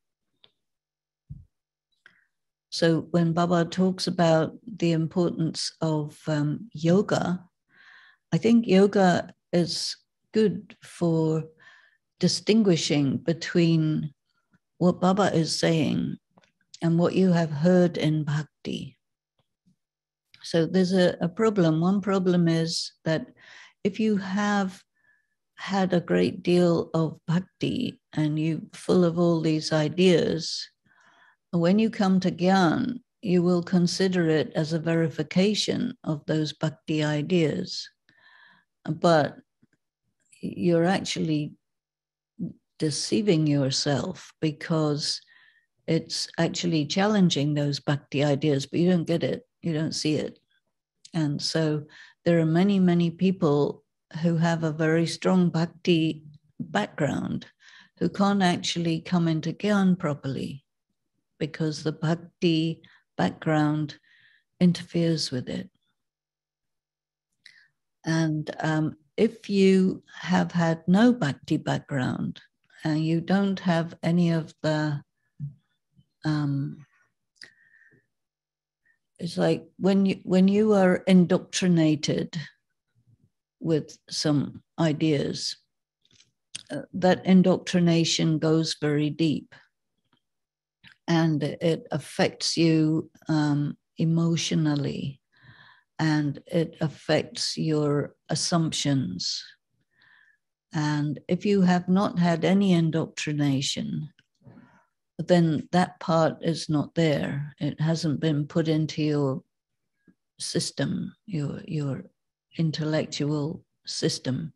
So when Baba talks about the importance of yoga, I think yoga is good for distinguishing between what Baba is saying and what you have heard in Bhakti. So there's a problem. One problem is that if you have had a great deal of Bhakti and you're full of all these ideas, when you come to Gyan, you will consider it as a verification of those Bhakti ideas. But you're actually deceiving yourself because it's actually challenging those Bhakti ideas, but you don't get it, you don't see it. And so there are many, many people who have a very strong Bhakti background who can't actually come into Gyan properly because the Bhakti background interferes with it. And if you have had no bhakti background and you don't have any of the, it's like when you are indoctrinated with some ideas, that indoctrination goes very deep and it affects you emotionally, and it affects your assumptions. And if you have not had any indoctrination, then that part is not there. It hasn't been put into your system, your intellectual system.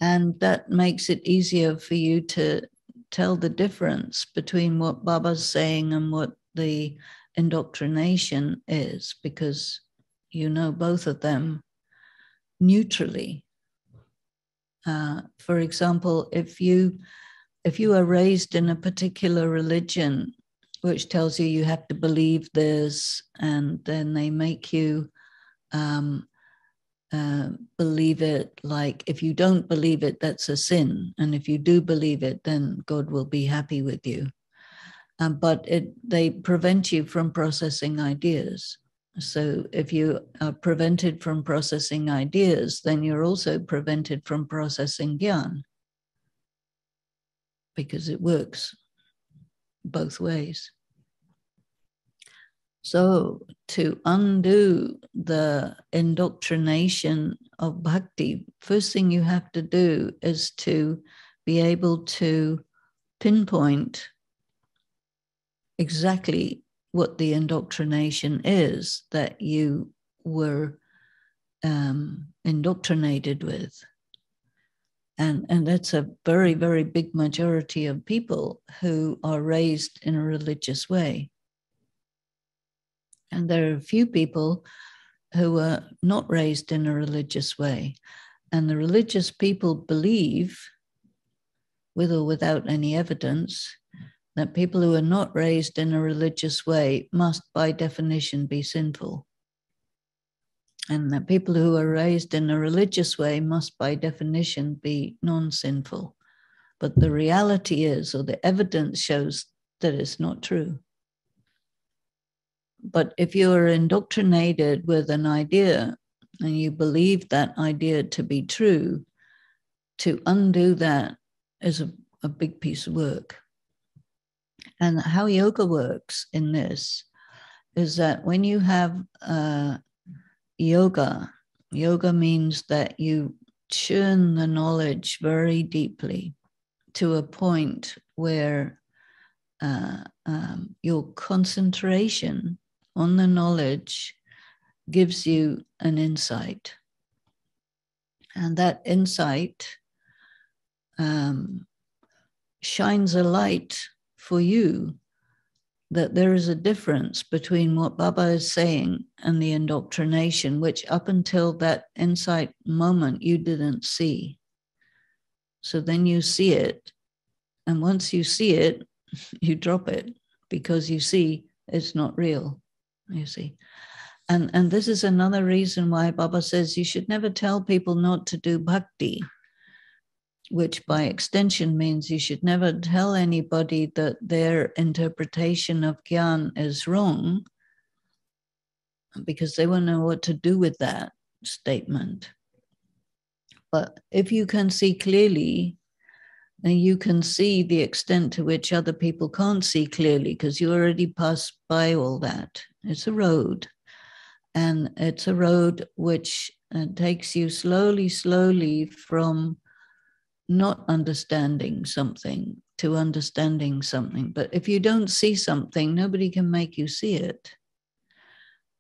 And that makes it easier for you to tell the difference between what Baba's saying and what the indoctrination is, because you know both of them neutrally. For example, if you are raised in a particular religion which tells you you have to believe this, and then they make you believe it, like if you don't believe it, that's a sin. And if you do believe it, then God will be happy with you. But they prevent you from processing ideas. So if you are prevented from processing ideas, then you're also prevented from processing jnana, because it works both ways. So to undo the indoctrination of bhakti, first thing you have to do is to be able to pinpoint exactly what the indoctrination is that you were indoctrinated with. And that's a very, very big majority of people who are raised in a religious way. And there are a few people who are not raised in a religious way. And the religious people believe, with or without any evidence, that people who are not raised in a religious way must by definition be sinful. And that people who are raised in a religious way must by definition be non-sinful. But the reality is, or the evidence shows, that it's not true. But if you are indoctrinated with an idea and you believe that idea to be true, to undo that is a big piece of work. And how yoga works in this is that when you have yoga means that you churn the knowledge very deeply to a point where your concentration on the knowledge gives you an insight. And that insight shines a light for you that there is a difference between what Baba is saying and the indoctrination, which up until that insight moment you didn't see. So then you see it. And once you see it, you drop it because you see it's not real, you see. And this is another reason why Baba says you should never tell people not to do bhakti, which by extension means you should never tell anybody that their interpretation of jnana is wrong, because they won't know what to do with that statement. But if you can see clearly, then you can see the extent to which other people can't see clearly, because you already passed by all that. It's a road. And it's a road which takes you slowly from not understanding something to understanding something. But if you don't see something, nobody can make you see it.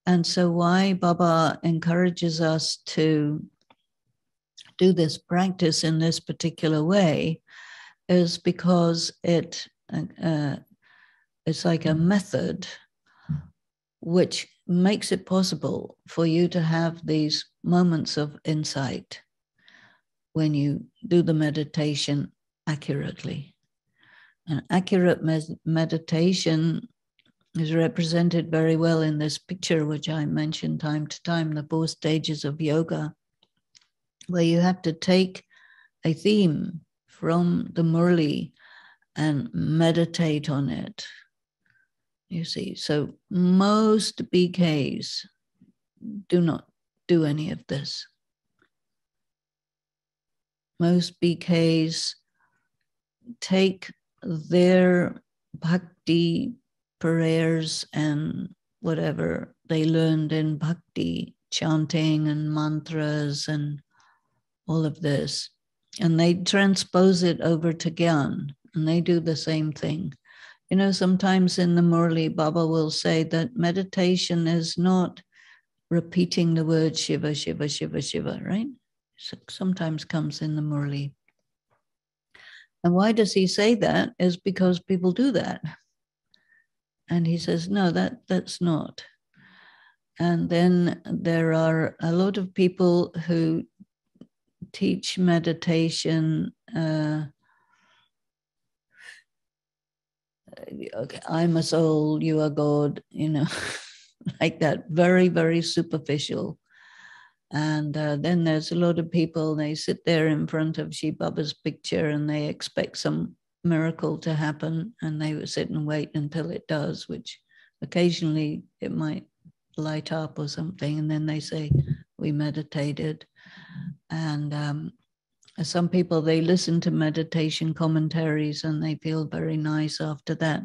And so why Baba encourages us to do this practice in this particular way is because it's like a method which makes it possible for you to have these moments of insight when you do the meditation accurately. And accurate meditation is represented very well in this picture, which I mentioned time to time, the 4 stages of yoga. where you have to take a theme from the Murli and meditate on it. You see, so most BKs do not do any of this. Most BKs take their bhakti prayers and whatever they learned in bhakti, chanting and mantras and all of this, and they transpose it over to Gyan, and they do the same thing. You know, sometimes in the Murli, Baba will say that meditation is not repeating the word Shiva, Shiva, Shiva, Shiva, right? So sometimes comes in the Murli. And why does he say that? Is because people do that. And he says, no, that's not. And then there are a lot of people who teach meditation. Okay, I'm a soul, you are God, you know, like that, very, very superficial. And then there's a lot of people, they sit there in front of Shiv Baba's picture and they expect some miracle to happen, and they will sit and wait until it does, which occasionally it might light up or something. And then they say, we meditated. And some people, they listen to meditation commentaries and they feel very nice after that.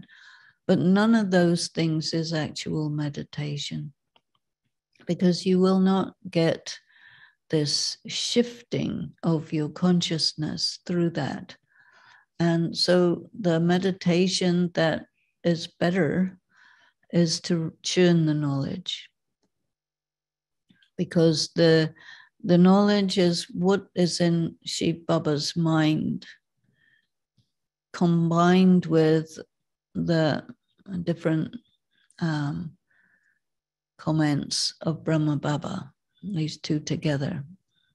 But none of those things is actual meditation, because you will not get this shifting of your consciousness through that. And so the meditation that is better is to churn the knowledge, because the knowledge is what is in Shiv Baba's mind, combined with the different comments of Brahma Baba, these two together.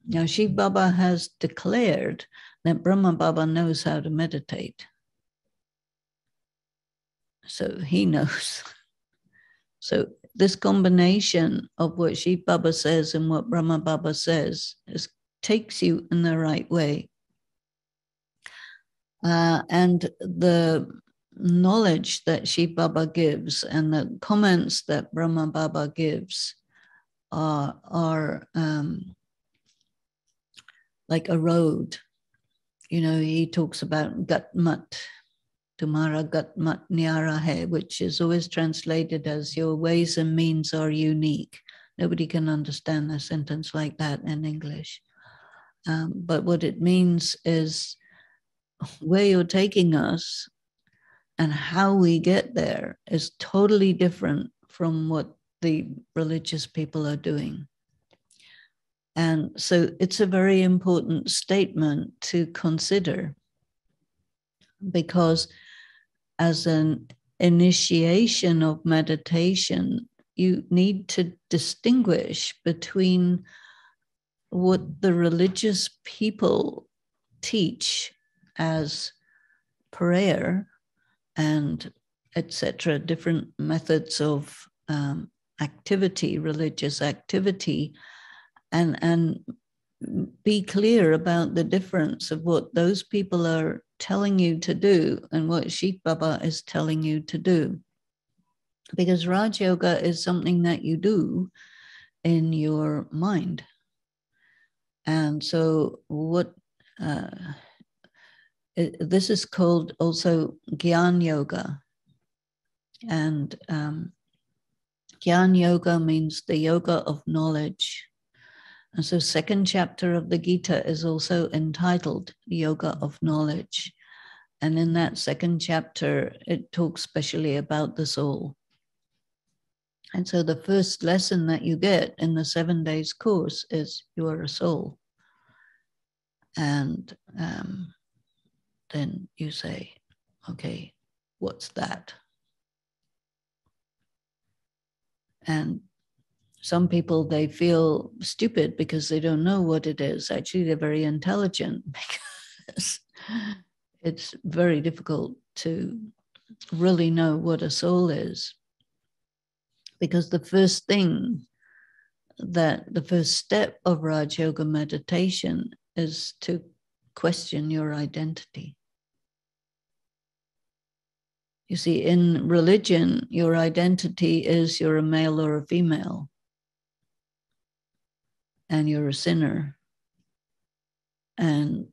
Now, Shiv Baba has declared that Brahma Baba knows how to meditate. So he knows. So this combination of what Shiv Baba says and what Brahma Baba says takes you in the right way. And the knowledge that Shiv Baba gives and the comments that Brahma Baba gives are like a road. You know, he talks about Gatmat, Tumhara Gatmat Nyara Hai, which is always translated as your ways and means are unique. Nobody can understand a sentence like that in English. But what it means is where you're taking us and how we get there is totally different from what the religious people are doing. And so it's a very important statement to consider, because as an initiation of meditation, you need to distinguish between what the religious people teach as prayer and etc., different methods of activity, religious activity, and be clear about the difference of what those people are telling you to do and what Shiv Baba is telling you to do. Because Raj Yoga is something that you do in your mind. And so what this is called also Gyan Yoga. And Gyan Yoga means the yoga of knowledge. And so second chapter of the Gita is also entitled Yoga of Knowledge. And in that second chapter, it talks specially about the soul. And so the first lesson that you get in the 7 days course is you are a soul. And then you say, okay, what's that? And some people, they feel stupid because they don't know what it is. Actually, they're very intelligent, because it's very difficult to really know what a soul is. Because the first thing that the first step of Raj Yoga meditation is to question your identity. You see, in religion, your identity is you're a male or a female, and you're a sinner, and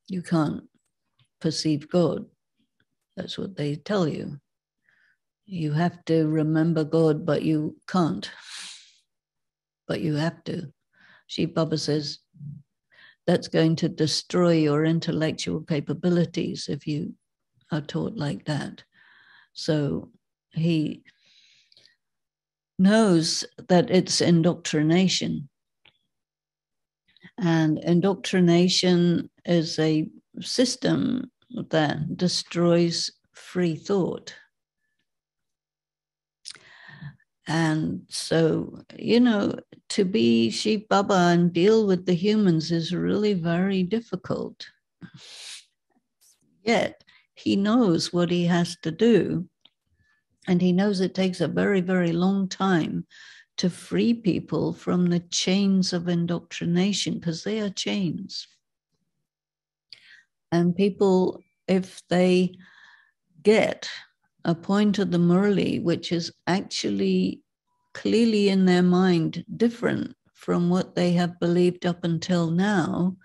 you can't perceive God. That's what they tell you. You have to remember God, but you can't. But you have to. Shiv Baba says that's going to destroy your intellectual capabilities if you are taught like that. So he knows that it's indoctrination. And indoctrination is a system that destroys free thought. And so, to be Shiv Baba and deal with the humans is really very difficult. Yet he knows what he has to do. And he knows it takes a very, very long time to free people from the chains of indoctrination, because they are chains. And people, if they get a point of the Murli, which is actually clearly in their mind different from what they have believed up until now,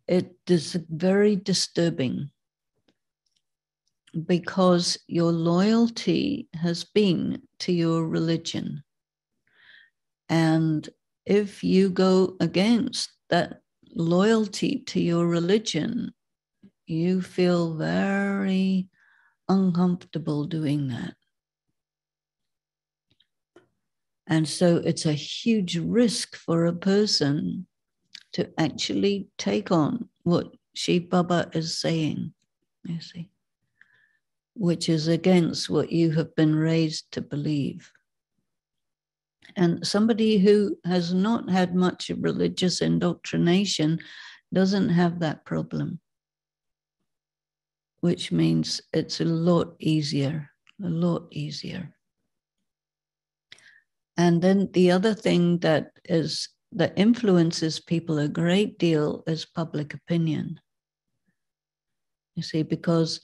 it is very disturbing, because your loyalty has been to your religion. And if you go against that loyalty to your religion, you feel very uncomfortable doing that. And so it's a huge risk for a person to actually take on what Shiv Baba is saying, you see, which is against what you have been raised to believe. And somebody who has not had much religious indoctrination doesn't have that problem, which means it's a lot easier. And then the other thing that influences people a great deal is public opinion. You see, because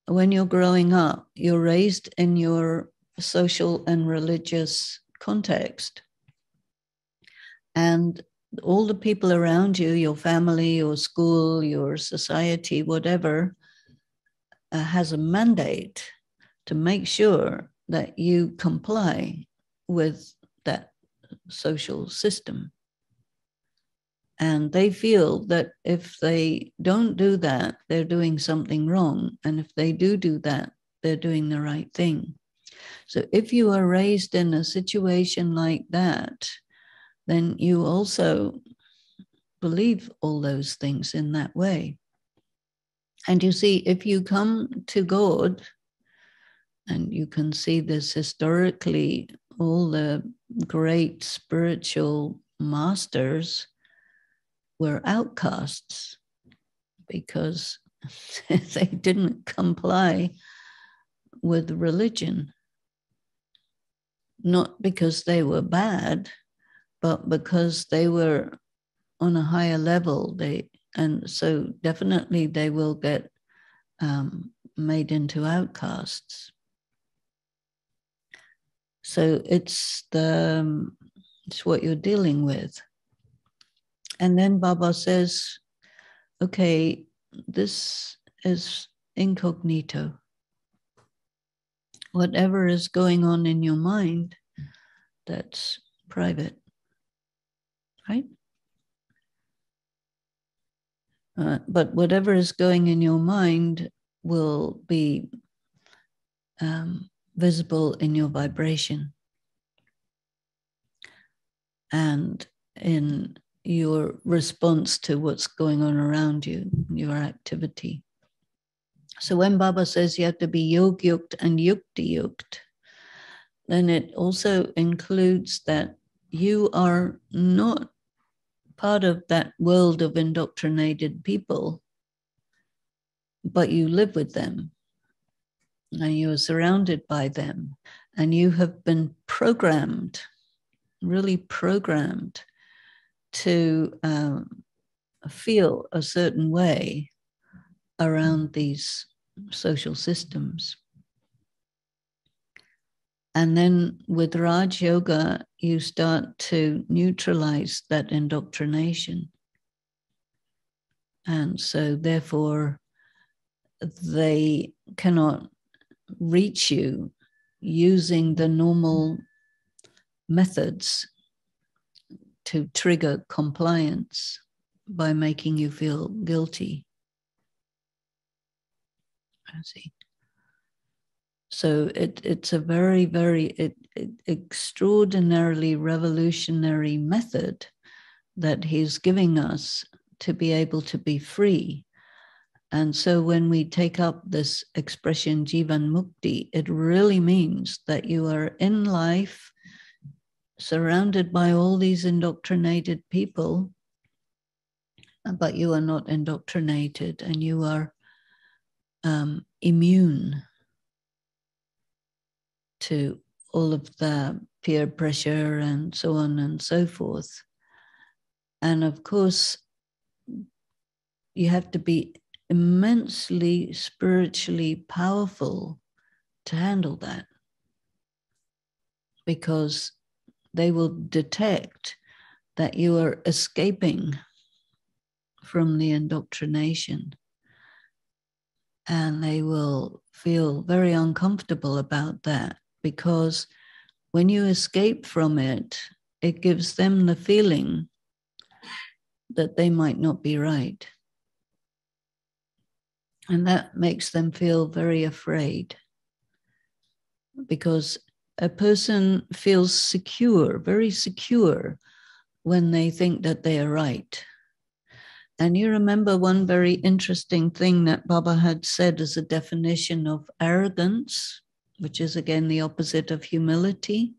when you're growing up, you're raised in your social and religious context. And all the people around you, your family, your school, your society, whatever, has a mandate to make sure that you comply with that social system. And they feel that if they don't do that, they're doing something wrong. And if they do that, they're doing the right thing. So if you are raised in a situation like that, then you also believe all those things in that way. And you see, if you come to God, and you can see this historically, all the great spiritual masters were outcasts because they didn't comply with religion. Not because they were bad, but because they were on a higher level. And so definitely they will get made into outcasts. So it's what you're dealing with. And then Baba says, okay, this is incognito. Whatever is going on in your mind, that's private, right? But whatever is going in your mind will be visible in your vibration and in your response to what's going on around you, your activity. So when Baba says you have to be yog-yukt and yukti-yukt, then it also includes that you are not part of that world of indoctrinated people, but you live with them and you are surrounded by them and you have been programmed really programmed to feel a certain way around these social systems. And then with Raj Yoga, you start to neutralize that indoctrination. And so therefore, they cannot reach you using the normal methods to trigger compliance by making you feel guilty. I see. So it's a very, very extraordinarily revolutionary method that he's giving us to be able to be free. And so when we take up this expression Jivan Mukti, it really means that you are in life surrounded by all these indoctrinated people, but you are not indoctrinated and you are immune to all of the peer pressure and so on and so forth. And of course, you have to be immensely spiritually powerful to handle that, because they will detect that you are escaping from the indoctrination, and they will feel very uncomfortable about that, because when you escape from it, it gives them the feeling that they might not be right. And that makes them feel very afraid, because a person feels secure, very secure, when they think that they are right. And you remember one very interesting thing that Baba had said as a definition of arrogance, which is again the opposite of humility.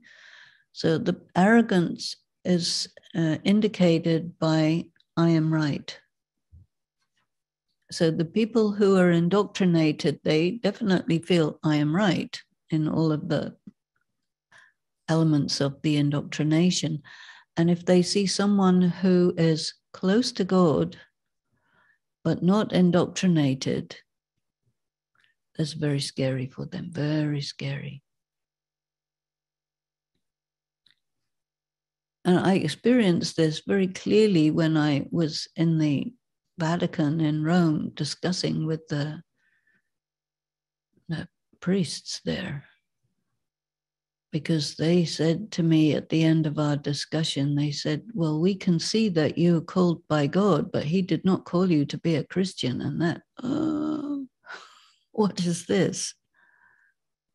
So the arrogance is indicated by I am right. So the people who are indoctrinated, they definitely feel I am right in all of the elements of the indoctrination. And if they see someone who is close to God, but not indoctrinated, that's very scary for them, very scary. And I experienced this very clearly when I was in the Vatican in Rome discussing with the priests there. Because they said to me at the end of our discussion, they said, well, we can see that you are called by God, but he did not call you to be a Christian. And that, what is this?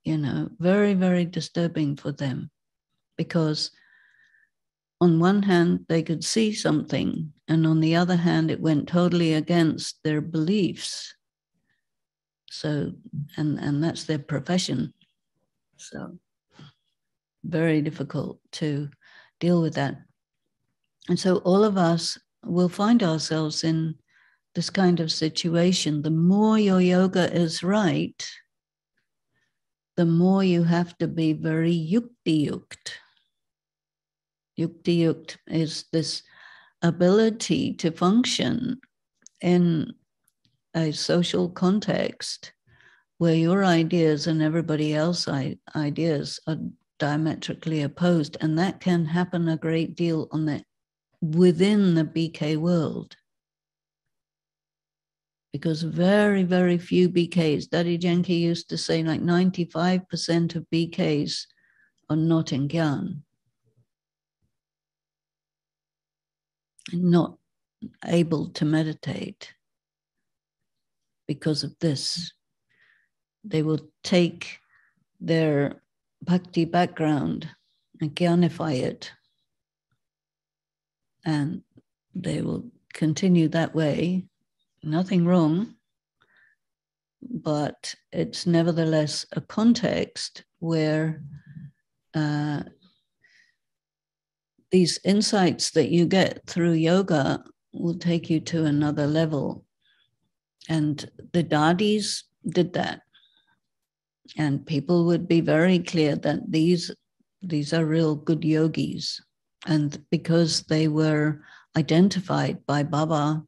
You know, very, very disturbing for them, because on one hand, they could see something, and on the other hand, it went totally against their beliefs. So, and that's their profession. So, very difficult to deal with that. And so all of us will find ourselves in this kind of situation. The more your yoga is right, the more you have to be very yukti-yukt. Yukti-yukt is this ability to function in a social context where your ideas and everybody else's ideas are diametrically opposed, and that can happen a great deal within the BK world, because very, very few BKs, Daddy Janki used to say like 95% of BKs are not in Gyan, not able to meditate because of this. They will take their bhakti background and gyanify it, and they will continue that way. Nothing wrong, but it's nevertheless a context where these insights that you get through yoga will take you to another level. And the dadis did that. And people would be very clear that these are real good yogis. And because they were identified by Baba,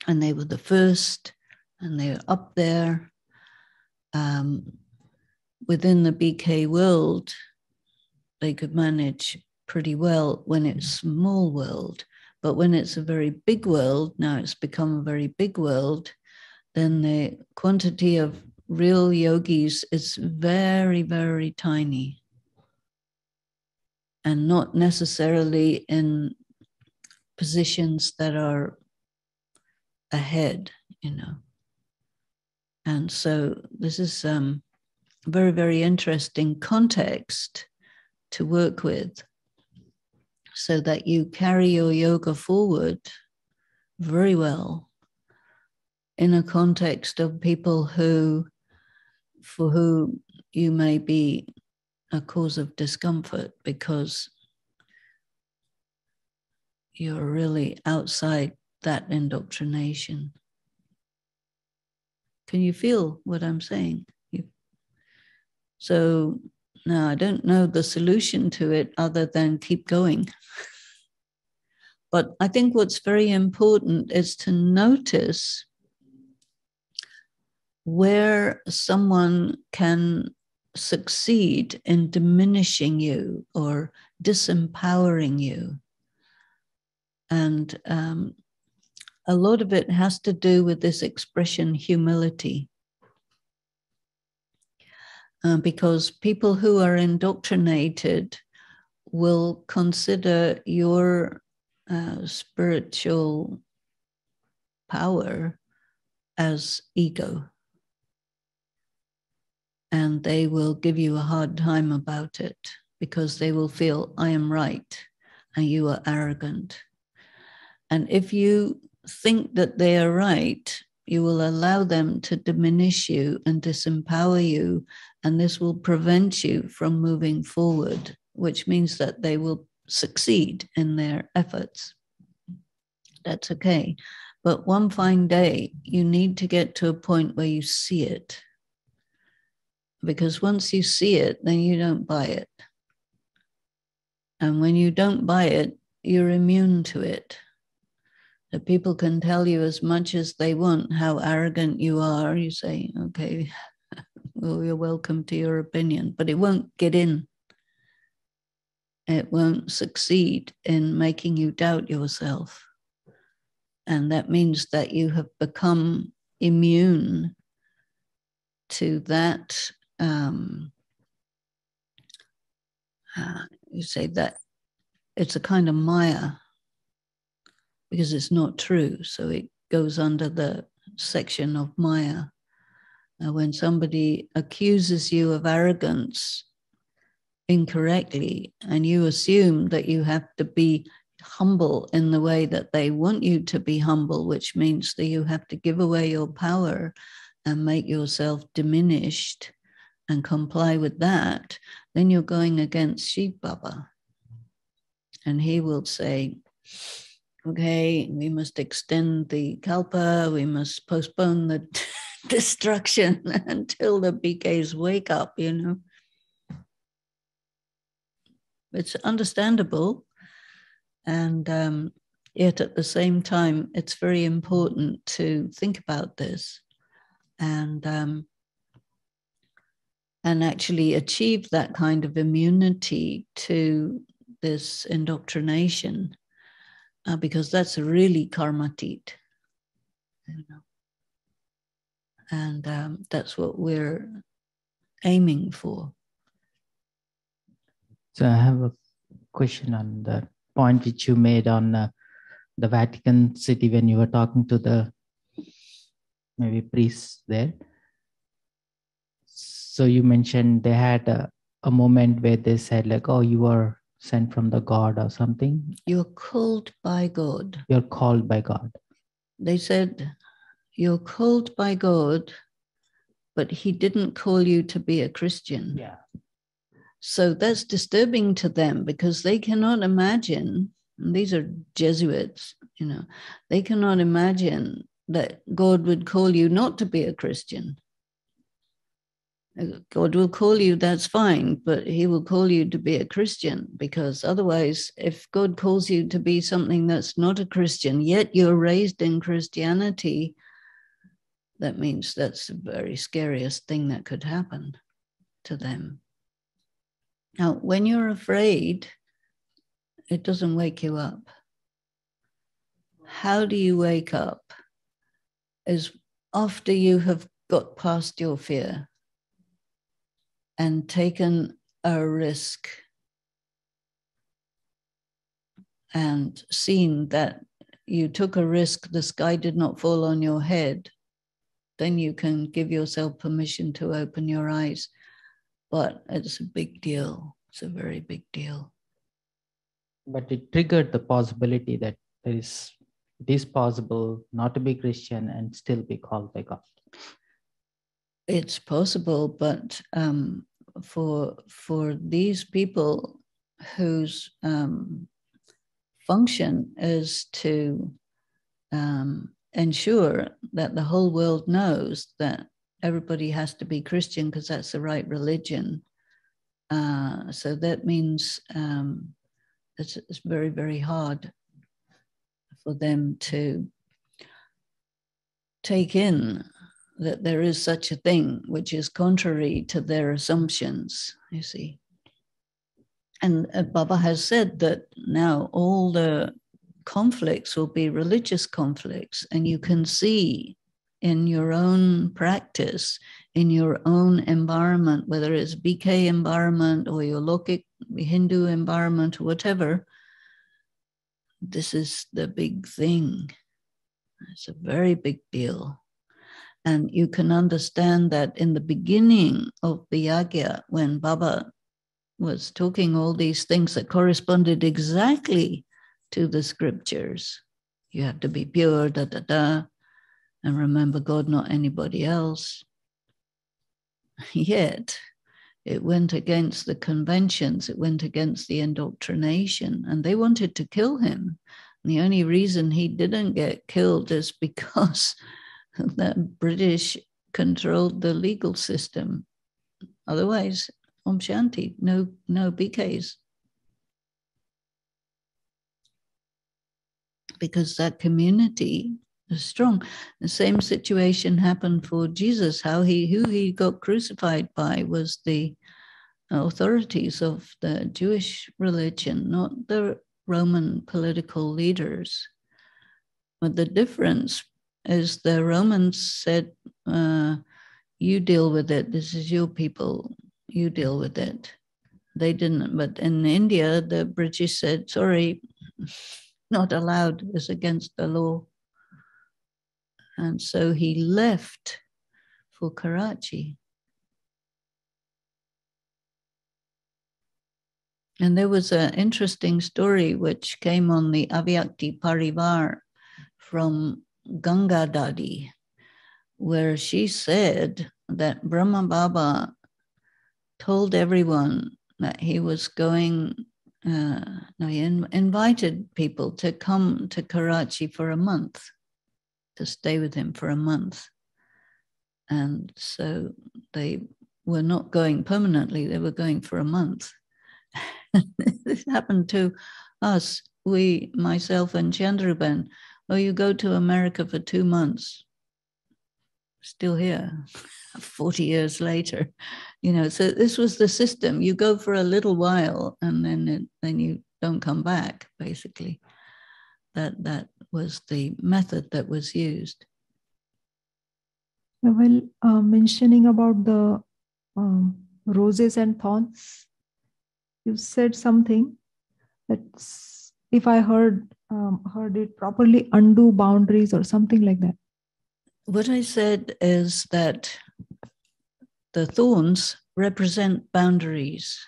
and they were the first, and they were up there within the BK world, they could manage pretty well when it's a small world. But when it's a very big world, now it's become a very big world, then the quantity of real yogis is very, very tiny, and not necessarily in positions that are ahead, And so this is a very, very interesting context to work with, so that you carry your yoga forward very well in a context of people for whom you may be a cause of discomfort because you're really outside that indoctrination. Can you feel what I'm saying? So now I don't know the solution to it other than keep going. But I think what's very important is to notice where someone can succeed in diminishing you or disempowering you. And a lot of it has to do with this expression, humility. Because people who are indoctrinated will consider your spiritual power as ego. And they will give you a hard time about it because they will feel, I am right and you are arrogant. And if you think that they are right, you will allow them to diminish you and disempower you, and this will prevent you from moving forward, which means that they will succeed in their efforts. That's okay. But one fine day, you need to get to a point where you see it. Because once you see it, then you don't buy it. And when you don't buy it, you're immune to it. The people can tell you as much as they want how arrogant you are. You say, okay, well, you're welcome to your opinion, but it won't get in. It won't succeed in making you doubt yourself. And that means that you have become immune to that. You say that it's a kind of Maya because it's not true. So it goes under the section of Maya. When somebody accuses you of arrogance incorrectly, and you assume that you have to be humble in the way that they want you to be humble, which means that you have to give away your power and make yourself diminished and comply with that, then you're going against Shiv Baba. And he will say, okay, we must extend the kalpa, we must postpone the destruction until the BKs wake up, It's understandable. And yet at the same time, it's very important to think about this and actually achieve that kind of immunity to this indoctrination, because that's really karmatit, and that's what we're aiming for. So I have a question on the point which you made on the Vatican City when you were talking to the maybe priests there. So you mentioned they had a moment where they said like, oh, you are sent from the God or something. You're called by God. You're called by God. They said, you're called by God, but he didn't call you to be a Christian. Yeah. So that's disturbing to them because they cannot imagine, and these are Jesuits, they cannot imagine that God would call you not to be a Christian. God will call you, that's fine, but he will call you to be a Christian, because otherwise, if God calls you to be something that's not a Christian, yet you're raised in Christianity, that means that's the very scariest thing that could happen to them. Now, when you're afraid, it doesn't wake you up. How do you wake up? Is after you have got past your fear and taken a risk and seen that you took a risk, the sky did not fall on your head, then you can give yourself permission to open your eyes. But it's a big deal. It's a very big deal. But it triggered the possibility that it is possible not to be Christian and still be called by God. It's possible, but for these people whose function is to ensure that the whole world knows that everybody has to be Christian because that's the right religion. So that means it's very, very hard for them to take in that there is such a thing which is contrary to their assumptions, you see. And Baba has said that now all the conflicts will be religious conflicts, and you can see in your own practice, in your own environment, whether it's BK environment or your Lokic Hindu environment or whatever, this is the big thing. It's a very big deal. And you can understand that in the beginning of the yagya, when Baba was talking all these things that corresponded exactly to the scriptures, you have to be pure, and remember God, not anybody else. Yet, it went against the conventions, it went against the indoctrination, and they wanted to kill him. And the only reason he didn't get killed is because the British controlled the legal system. Otherwise, Om Shanti, no BKs. Because that community is strong. The same situation happened for Jesus. Who he got crucified by was the authorities of the Jewish religion, not the Roman political leaders. But the difference is the Romans said, you deal with it. This is your people. You deal with it. They didn't. But in India, the British said, sorry, not allowed. It's against the law. And so he left for Karachi. And there was an interesting story which came on the Avyakti Parivar from Ganga Dadi, where she said that Brahma Baba told everyone that he was going, he invited people to come to Karachi for a month, to stay with him for a month. And so they were not going permanently, they were going for a month. This happened to us, myself and Chandruban. Oh, you go to America for 2 months, still here, 40 years later. So this was the system. You go for a little while and then you don't come back, basically. That was the method that was used. Well, mentioning about the roses and thorns, you said something that's, if I heard it properly, undo boundaries or something like that. What I said is that the thorns represent boundaries,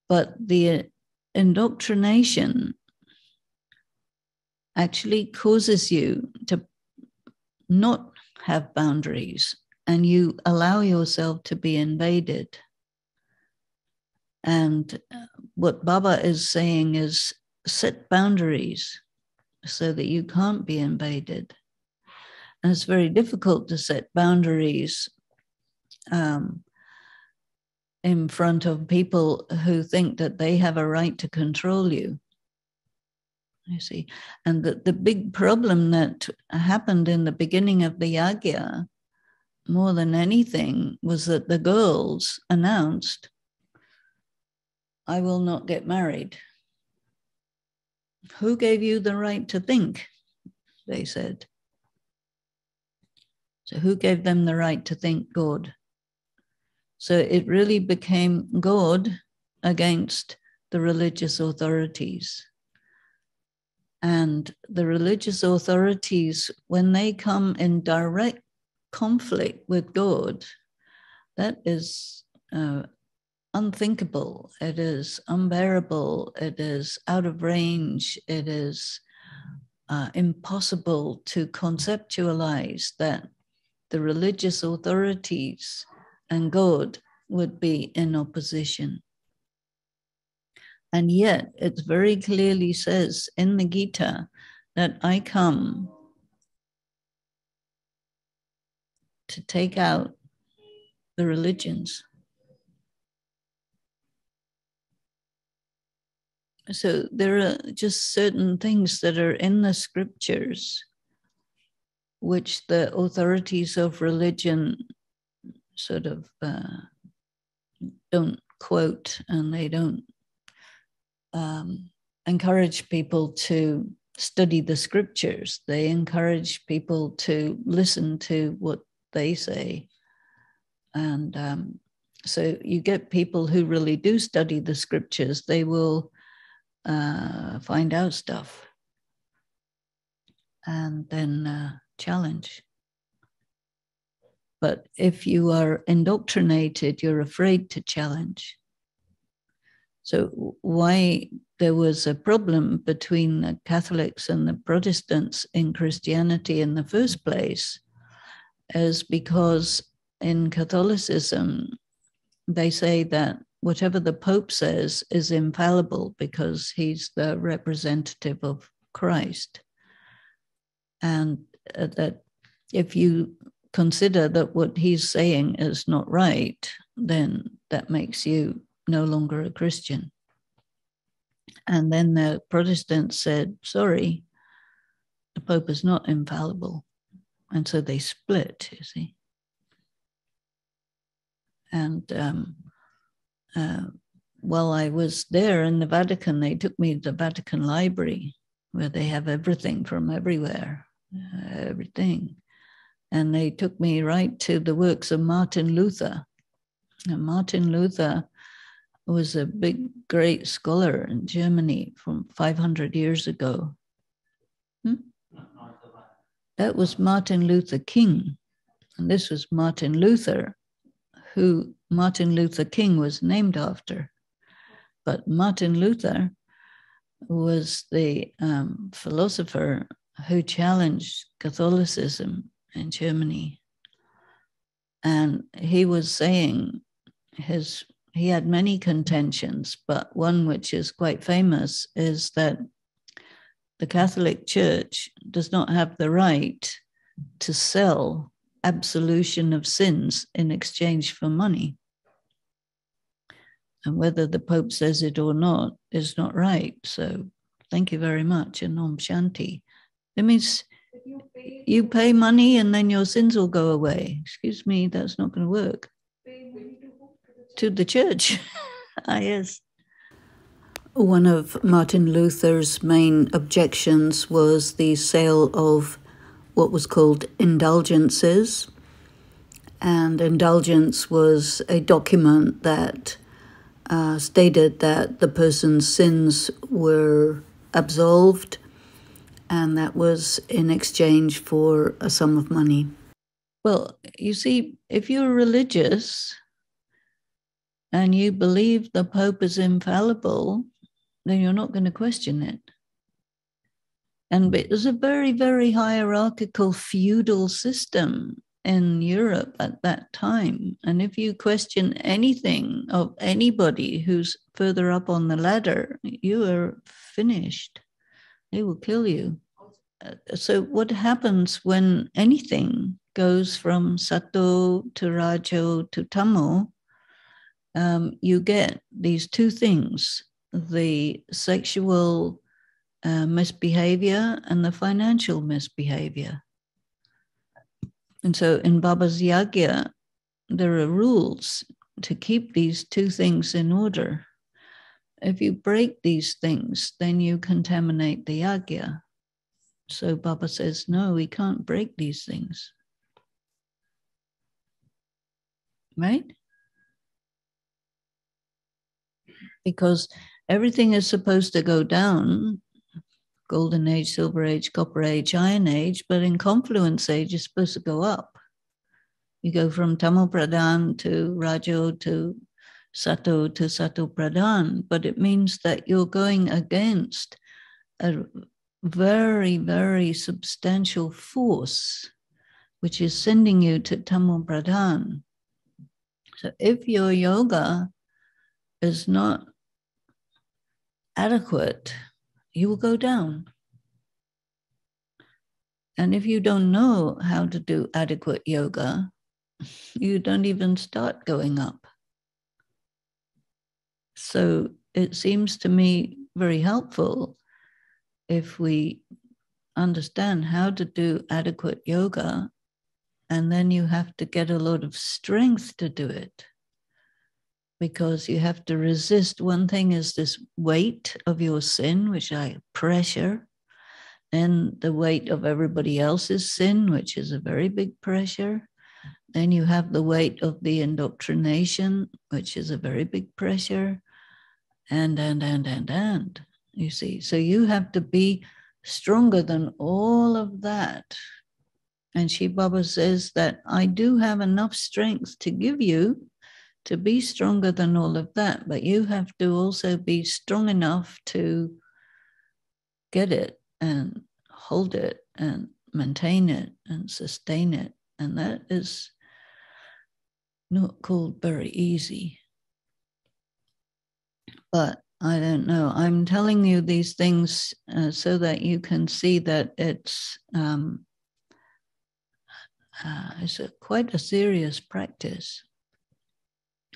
but the indoctrination actually causes you to not have boundaries, and you allow yourself to be invaded. And what Baba is saying is set boundaries so that you can't be invaded. And it's very difficult to set boundaries in front of people who think that they have a right to control you. You see, and the big problem that happened in the beginning of the yagya, more than anything, was that the girls announced, "I will not get married." "Who gave you the right to think?" they said. So who gave them the right to think? God. So it really became God against the religious authorities. And the religious authorities, when they come in direct conflict with God, that is unthinkable. It is unbearable. It is out of range. It is impossible to conceptualize that the religious authorities and God would be in opposition. And yet it very clearly says in the Gita that I come to take out the religions. So there are just certain things that are in the scriptures which the authorities of religion sort of don't quote, and they don't encourage people to study the scriptures. They encourage people to listen to what they say. And so you get people who really do study the scriptures, they will find out stuff and then challenge. But if you are indoctrinated, you're afraid to challenge. So why there was a problem between the Catholics and the Protestants in Christianity in the first place is because in Catholicism, they say that whatever the Pope says is infallible because he's the representative of Christ. And that if you consider that what he's saying is not right, then that makes you no longer a Christian. And then the Protestants said, sorry, the Pope is not infallible. And so they split, you see. And while I was there in the Vatican, they took me to the Vatican Library, where they have everything from everywhere, everything. And they took me right to the works of Martin Luther. And Martin Luther was a big, great scholar in Germany from 500 years ago. That was Martin Luther King. And this was Martin Luther, who Martin Luther King was named after. But Martin Luther was the philosopher who challenged Catholicism in Germany. And he was saying he had many contentions, but one which is quite famous is that the Catholic Church does not have the right to sell absolution of sins in exchange for money. And whether the Pope says it or not is not right. So thank you very much, and Om Shanti. It means you pay money and then your sins will go away. Excuse me, that's not going to work. To the church. Ah, yes. One of Martin Luther's main objections was the sale of what was called indulgences. And indulgence was a document that stated that the person's sins were absolved, and that was in exchange for a sum of money. Well, you see, if you're religious and you believe the Pope is infallible, then you're not going to question it. And it was a very, very hierarchical feudal system in Europe at that time. And if you question anything of anybody who's further up on the ladder, you are finished. They will kill you. So what happens when anything goes from sato to rajo to tamo, you get these two things, the sexual misbehavior and the financial misbehavior. And so in Baba's yagya, there are rules to keep these two things in order. If you break these things, then you contaminate the yagya. So Baba says, no, we can't break these things. Right? Because everything is supposed to go down, golden age, silver age, copper age, iron age, but in confluence age, it's supposed to go up. You go from tamo pradhan to rajo to sato pradhan, but it means that you're going against a very, very substantial force, which is sending you to tamo pradhan. So if your yoga is not adequate, you will go down. And if you don't know how to do adequate yoga, you don't even start going up. So it seems to me very helpful if we understand how to do adequate yoga, and then you have to get a lot of strength to do it, because you have to resist. One thing is this weight of your sin, which I pressure, then the weight of everybody else's sin, which is a very big pressure. Then you have the weight of the indoctrination, which is a very big pressure, and, you see. So you have to be stronger than all of that. And Shiv Baba says that I do have enough strength to give you to be stronger than all of that, but you have to also be strong enough to get it and hold it and maintain it and sustain it. And that is not called very easy. But I don't know. I'm telling you these things so that you can see that it's quite a serious practice.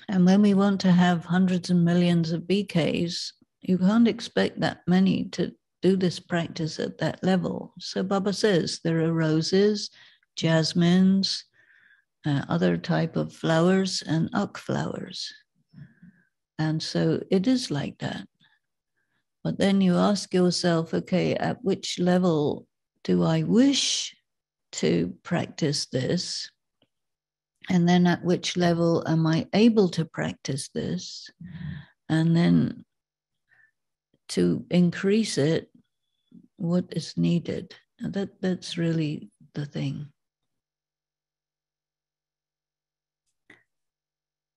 And when we want to have hundreds and millions of BKs, you can't expect that many to do this practice at that level. So Baba says there are roses, jasmines, other type of flowers, and uk flowers. And so it is like that. But then you ask yourself, okay, at which level do I wish to practice this? And then at which level am I able to practice this? And then to increase it, what is needed? And that's really the thing.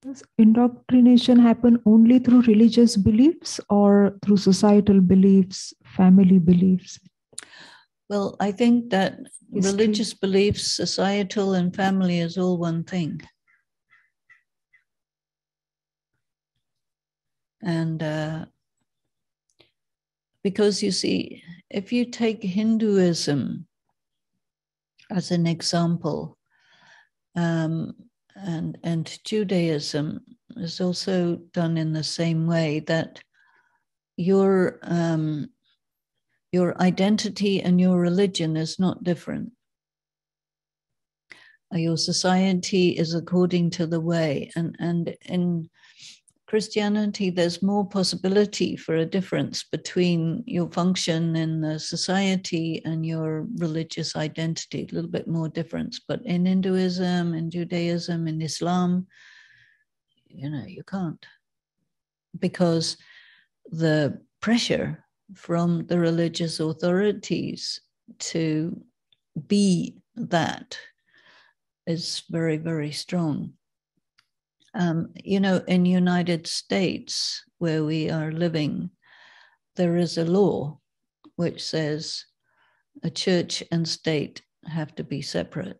Does indoctrination happen only through religious beliefs or through societal beliefs, family beliefs? Well, I think that religious beliefs, societal, and family is all one thing. And because you see, if you take Hinduism as an example, and Judaism is also done in the same way, that your identity and your religion is not different. Your society is according to the way. And in Christianity, there's more possibility for a difference between your function in the society and your religious identity, a little bit more difference. But in Hinduism, in Judaism, in Islam, you can't. Because the pressure from the religious authorities to be that is very, very strong. In United States, where we are living, there is a law which says a church and state have to be separate.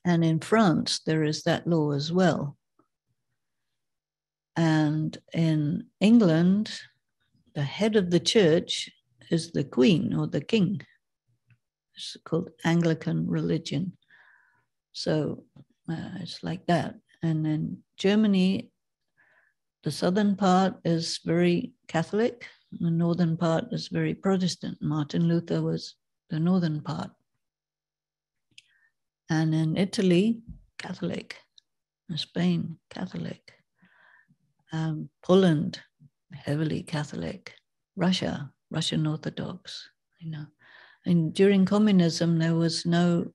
And in France, there is that law as well. And in England, the head of the church is the queen or the king. It's called Anglican religion. So it's like that. And then Germany, the southern part is very Catholic. The northern part is very Protestant. Martin Luther was the northern part. And in Italy, Catholic. In Spain, Catholic. Poland, heavily Catholic. Russia, Russian Orthodox, you know. And during communism, there was no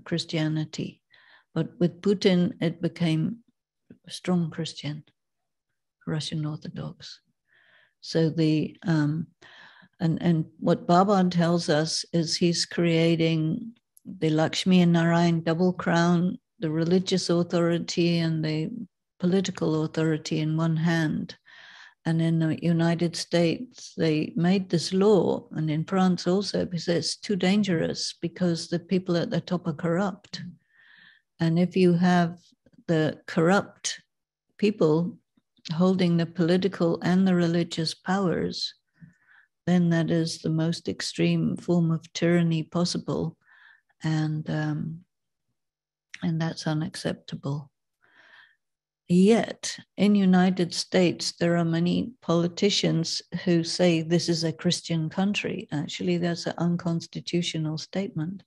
Christianity. But with Putin, it became strong Christian, Russian Orthodox. So the and what Baba tells us is he's creating the Lakshmi and Narayan double crown, the religious authority and the political authority in one hand. And in the United States, they made this law, and in France also, because it's too dangerous because the people at the top are corrupt. And if you have the corrupt people holding the political and the religious powers, then that is the most extreme form of tyranny possible. And that's unacceptable. Yet, in United States, there are many politicians who say this is a Christian country. Actually, that's an unconstitutional statement.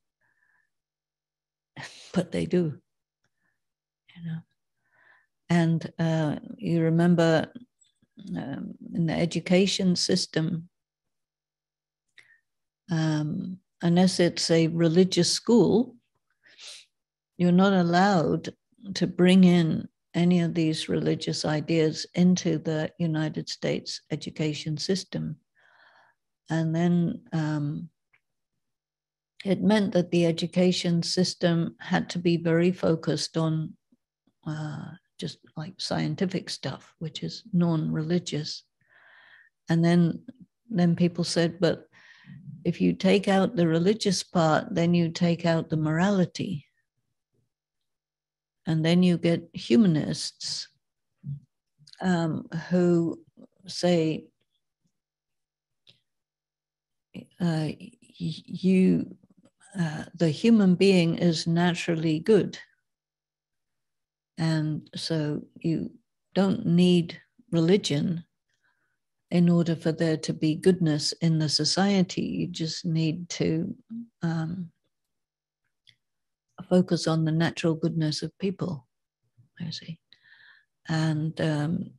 But they do, you know. And you remember in the education system, unless it's a religious school, you're not allowed to bring in any of these religious ideas into the United States education system. And then it meant that the education system had to be very focused on just like scientific stuff, which is non-religious. And then people said, but if you take out the religious part, then you take out the morality. And then you get humanists who say, the human being is naturally good. And so you don't need religion in order for there to be goodness in the society. You just need to focus on the natural goodness of people, you see. And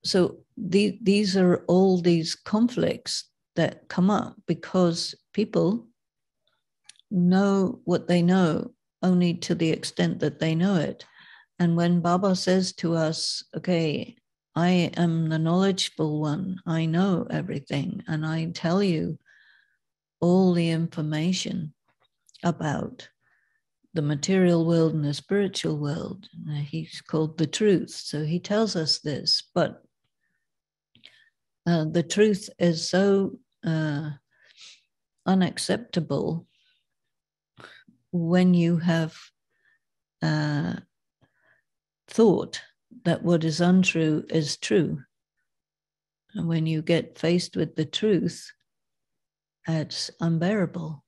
so these are all these conflicts that come up because people know what they know only to the extent that they know it. And when Baba says to us, okay, I am the knowledgeable one, I know everything, and I tell you all the information about the material world and the spiritual world. He's called the truth. So he tells us this, but the truth is so unacceptable when you have thought that what is untrue is true. And when you get faced with the truth, it's unbearable.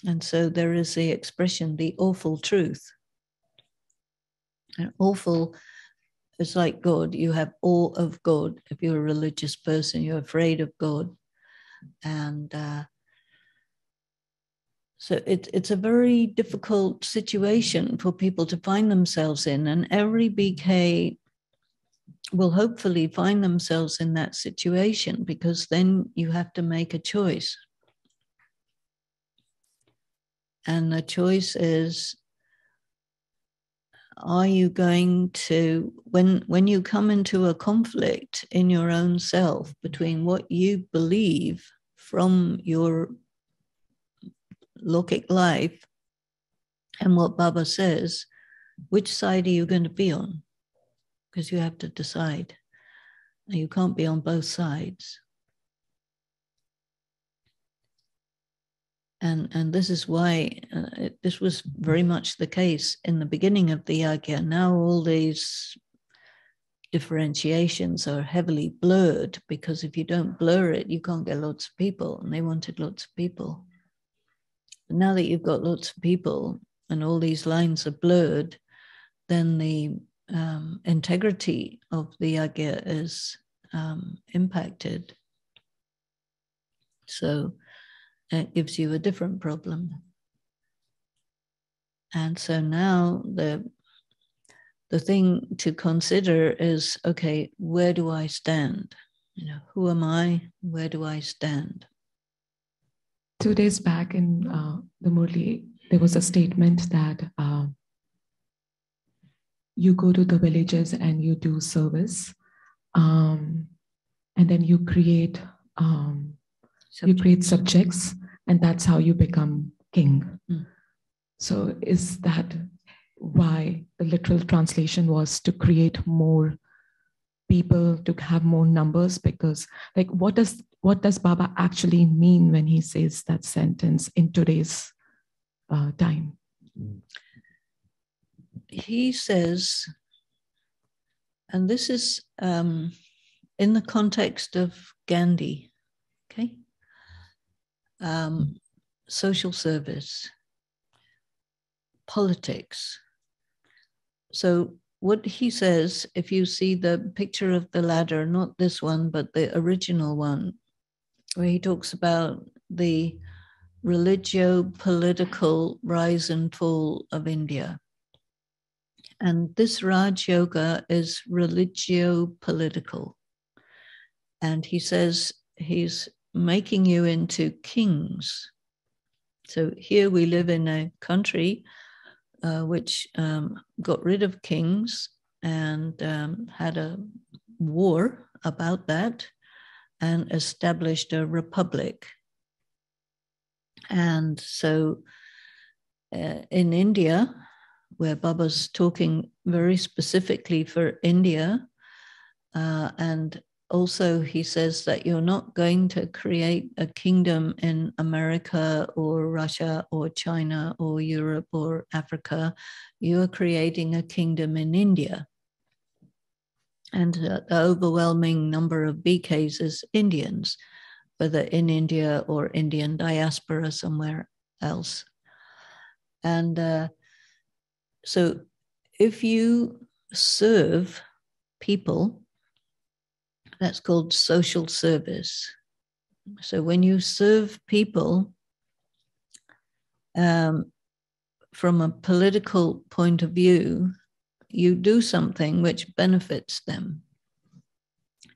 And so there is the expression, the awful truth. And awful is like God. You have awe of God. If you're a religious person, you're afraid of God. And so it's a very difficult situation for people to find themselves in. And every BK will hopefully find themselves in that situation, because then you have to make a choice. And the choice is, are you going to, when you come into a conflict in your own self between what you believe from your Lokic life and what Baba says, which side are you going to be on? Because you have to decide. You can't be on both sides. And this is why this was very much the case in the beginning of the Yagya. Now all these differentiations are heavily blurred, because if you don't blur it, you can't get lots of people, and they wanted lots of people. Now that you've got lots of people and all these lines are blurred, then the integrity of the yajna is impacted. So it gives you a different problem. And so now the thing to consider is, okay, where do I stand? You know, who am I? Where do I stand? 2 days back in the Murli, there was a statement that you go to the villages and you do service, and then you create subjects, and that's how you become king. Mm. So is that why the literal translation was to create more people, to have more numbers? Because like, what does Baba actually mean when he says that sentence in today's time? He says, and this is in the context of Gandhi, okay? Social service, politics. So what he says, if you see the picture of the ladder, not this one, but the original one, where he talks about the religio-political rise and fall of India. And this Raj Yoga is religio-political. And he says he's making you into kings. So here we live in a country which got rid of kings and had a war about that and established a republic. And so in India, where Baba's talking very specifically for India, and also he says that you're not going to create a kingdom in America or Russia or China or Europe or Africa. You are creating a kingdom in India. And the overwhelming number of BKs is Indians, whether in India or Indian diaspora somewhere else. And so if you serve people, that's called social service. So when you serve people from a political point of view, you do something which benefits them.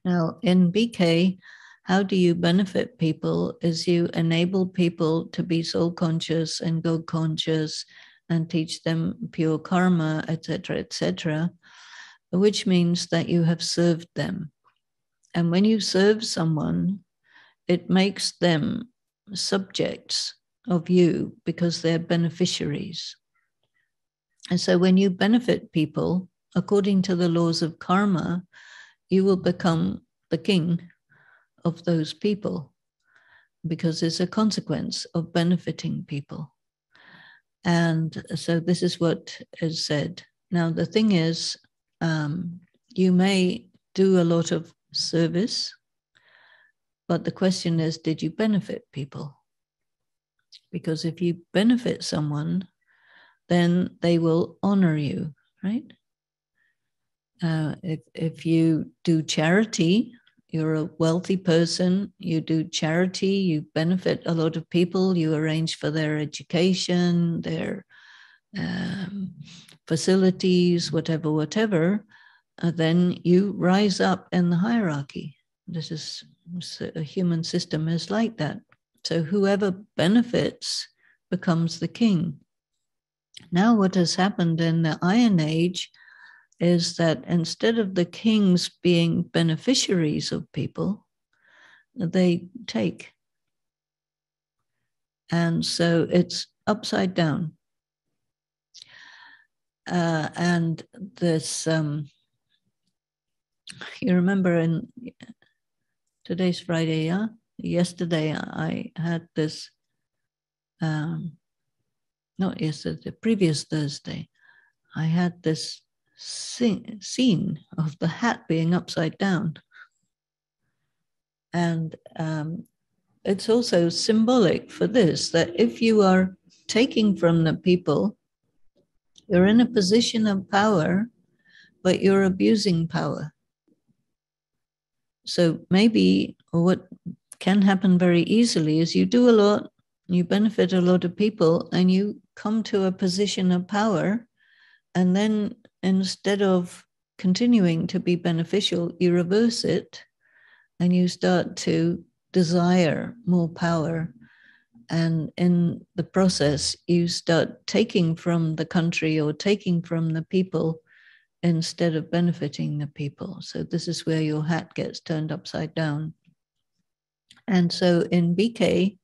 Now, in BK, how do you benefit people is you enable people to be soul conscious and God conscious and teach them pure karma, etc., which means that you have served them. And when you serve someone, it makes them subjects of you because they're beneficiaries. And so when you benefit people, according to the laws of karma, you will become the king of those people because it's a consequence of benefiting people. And so this is what is said. Now, the thing is, you may do a lot of service, but the question is, did you benefit people? Because if you benefit someone, then they will honor you, right? If you do charity, you're a wealthy person, you do charity, you benefit a lot of people, you arrange for their education, their facilities, whatever, then you rise up in the hierarchy. This is a human system is like that. So whoever benefits becomes the king. Now what has happened in the Iron Age is that instead of the kings being beneficiaries of people, they take. And so it's upside down. And this, you remember today's Friday, yeah? Yesterday I had this, not yesterday, the previous Thursday, I had this scene of the hat being upside down. And it's also symbolic for this, that if you are taking from the people, you're in a position of power, but you're abusing power. So maybe what can happen very easily is you do a lot, you benefit a lot of people, and you come to a position of power, and then instead of continuing to be beneficial, you reverse it and you start to desire more power. And in the process, you start taking from the country or taking from the people instead of benefiting the people. So this is where your hat gets turned upside down. And so in BK,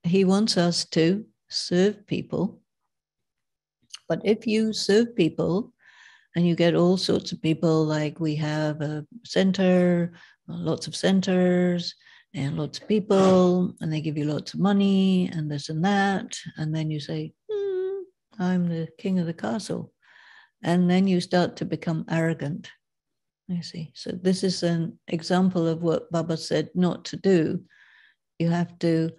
he wants us to serve people. But if you serve people and you get all sorts of people, like we have a center, lots of centers, and lots of people, and they give you lots of money and this and that, and then you say, I'm the king of the castle. And then you start to become arrogant, you see. So this is an example of what Baba said not to do. You have to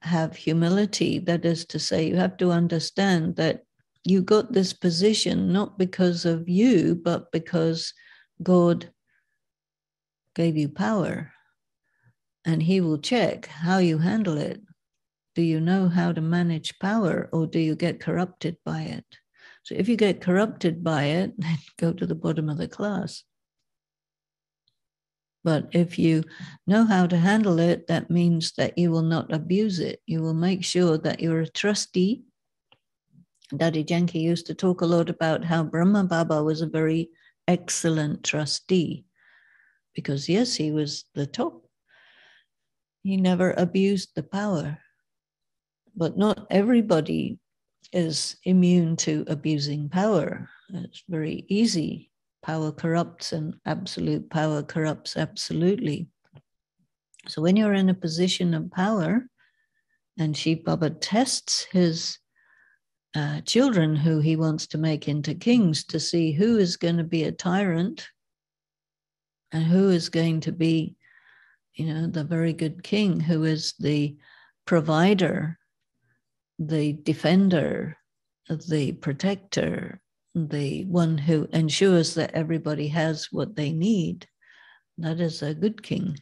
have humility. That is to say, you have to understand that you got this position not because of you, but because God gave you power. And he will check how you handle it. Do you know how to manage power, or do you get corrupted by it? So if you get corrupted by it, then go to the bottom of the class. But if you know how to handle it, that means that you will not abuse it. You will make sure that you're a trustee. Daddy Janki used to talk a lot about how Brahma Baba was a very excellent trustee, because yes, he was the top. He never abused the power. But not everybody is immune to abusing power. It's very easy. Power corrupts, and absolute power corrupts absolutely. So when you're in a position of power, and Shiv Baba tests his children who he wants to make into kings to see who is going to be a tyrant and who is going to be, the very good king, who is the provider, the defender, the protector, the one who ensures that everybody has what they need. That is a good king.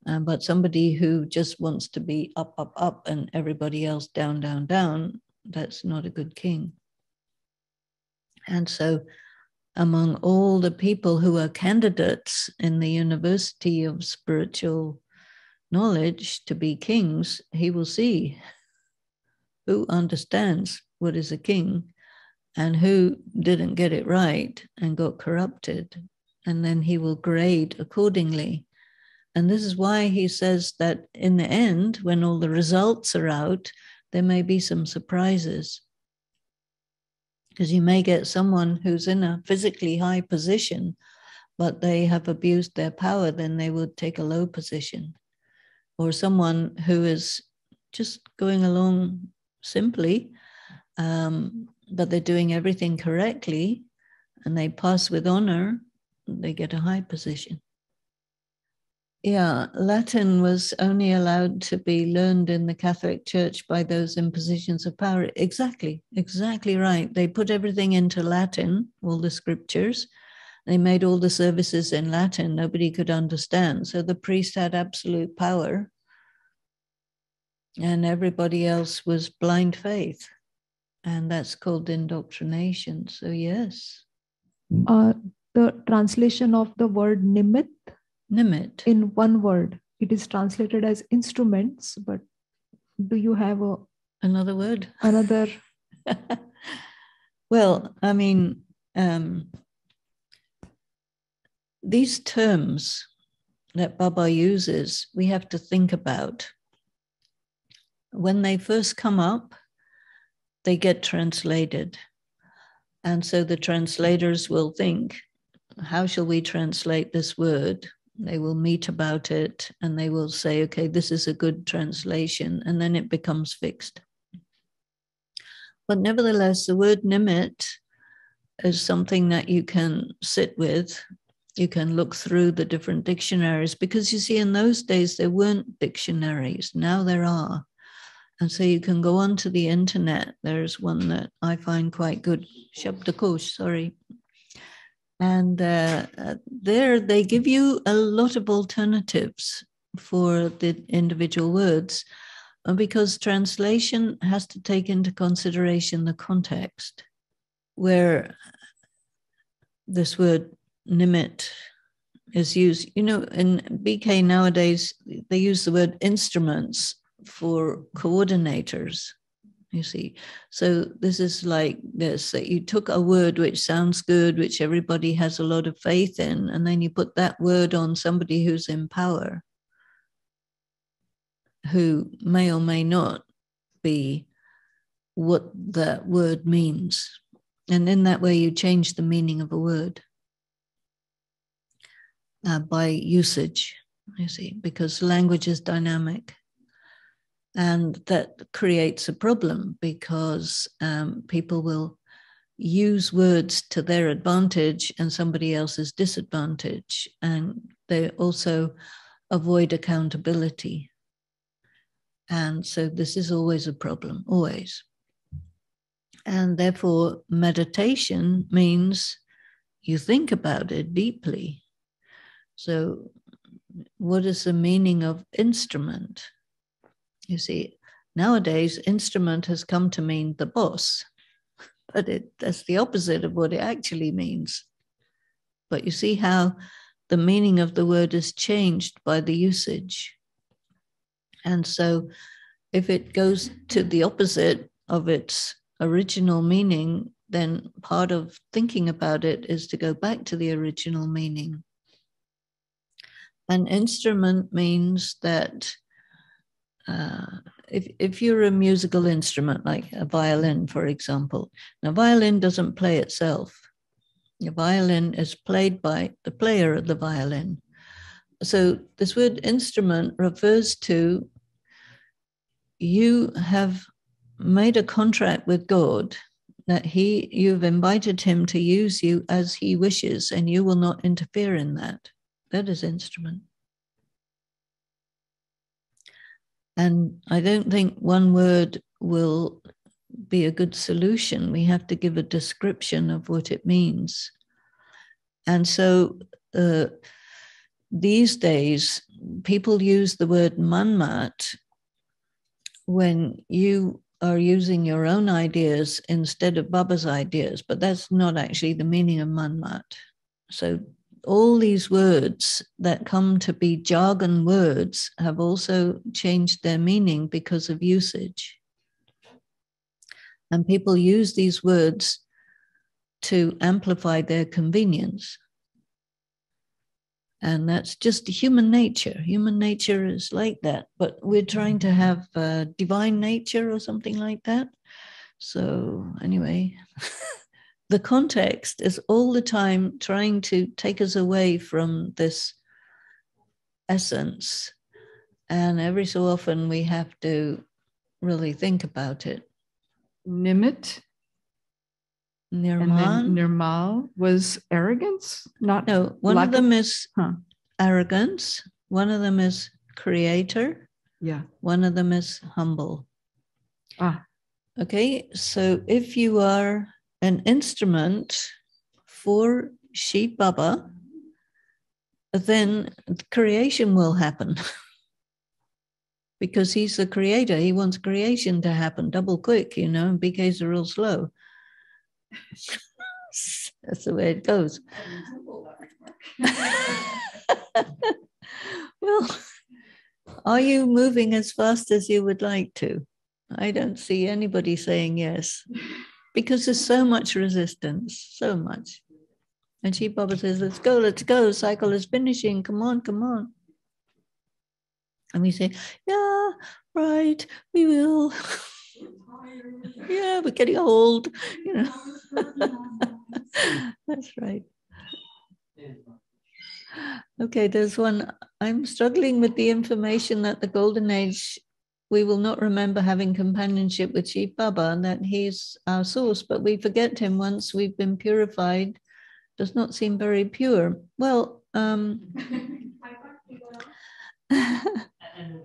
But somebody who just wants to be up, up, up, and everybody else down, down, down, that's not a good king. And so among all the people who are candidates in the University of Spiritual Knowledge to be kings, he will see who understands what is a king and who didn't get it right and got corrupted. And then he will grade accordingly. And this is why he says that in the end, when all the results are out, there may be some surprises. Because you may get someone who's in a physically high position, but they have abused their power, then they would take a low position. Or someone who is just going along simply, but they're doing everything correctly, and they pass with honor, they get a high position. Yeah, Latin was only allowed to be learned in the Catholic Church by those in positions of power. Exactly right. They put everything into Latin, all the scriptures. They made all the services in Latin. Nobody could understand. So the priest had absolute power, and everybody else was blind faith. And that's called indoctrination. So yes. The translation of the word nimit in one word, it is translated as instruments, but do you have another word? Another. Well, I mean, these terms that Baba uses, we have to think about. When they first come up, they get translated. And so the translators will think, how shall we translate this word? They will meet about it and they will say, okay, this is a good translation. And then it becomes fixed. But nevertheless, the word nimit is something that you can sit with. You can look through the different dictionaries, because you see, in those days, there weren't dictionaries. Now there are. And so you can go onto the internet. There's one that I find quite good, Shabdakosh, sorry. And there they give you a lot of alternatives for the individual words, because translation has to take into consideration the context where this word nimit is used. You know, in BK nowadays, they use the word instruments for coordinators, you see. So this is like this, that you took a word which sounds good, which everybody has a lot of faith in, and then you put that word on somebody who's in power, who may or may not be what that word means. And in that way, you change the meaning of a word by usage, you see, because language is dynamic. And that creates a problem, because people will use words to their advantage and somebody else's disadvantage. And they also avoid accountability. And so this is always a problem, always. And therefore, meditation means you think about it deeply. So what is the meaning of instrument? You see, nowadays, instrument has come to mean the boss, but that's the opposite of what it actually means. But you see how the meaning of the word is changed by the usage. And so if it goes to the opposite of its original meaning, then part of thinking about it is to go back to the original meaning. An instrument means that if you're a musical instrument, like a violin, for example, now violin doesn't play itself. The violin is played by the player of the violin. So this word instrument refers to you have made a contract with God that you've invited him to use you as he wishes, and you will not interfere in that. That is instrument. And I don't think one word will be a good solution. We have to give a description of what it means. And so these days, people use the word manmat when you are using your own ideas instead of Baba's ideas, but that's not actually the meaning of manmat. So all these words that come to be jargon words have also changed their meaning because of usage. And people use these words to amplify their convenience. And that's just human nature. Human nature is like that, but we're trying to have divine nature or something like that. So anyway, the context is all the time trying to take us away from this essence. And every so often we have to really think about it. Nimit Nirman. and then Nirmal was arrogance? Not No, one of them is arrogance. One of them is creator. Yeah. One of them is humble. Ah. Okay, so if you are an instrument for Shiv Baba, then creation will happen. Because he's the creator. He wants creation to happen double quick, you know, and BKs are real slow. That's the way it goes. Well, are you moving as fast as you would like to? I don't see anybody saying yes, because there's so much resistance, so much. And Shiv Baba says, let's go, cycle is finishing, come on, come on. And we say, yeah, right, we will. Yeah, we're getting old, you know. That's right. Okay, there's one. I'm struggling with the information that the Golden Age, we will not remember having companionship with Shiv Baba and that he's our source, but we forget him once we've been purified. Does not seem very pure. Well,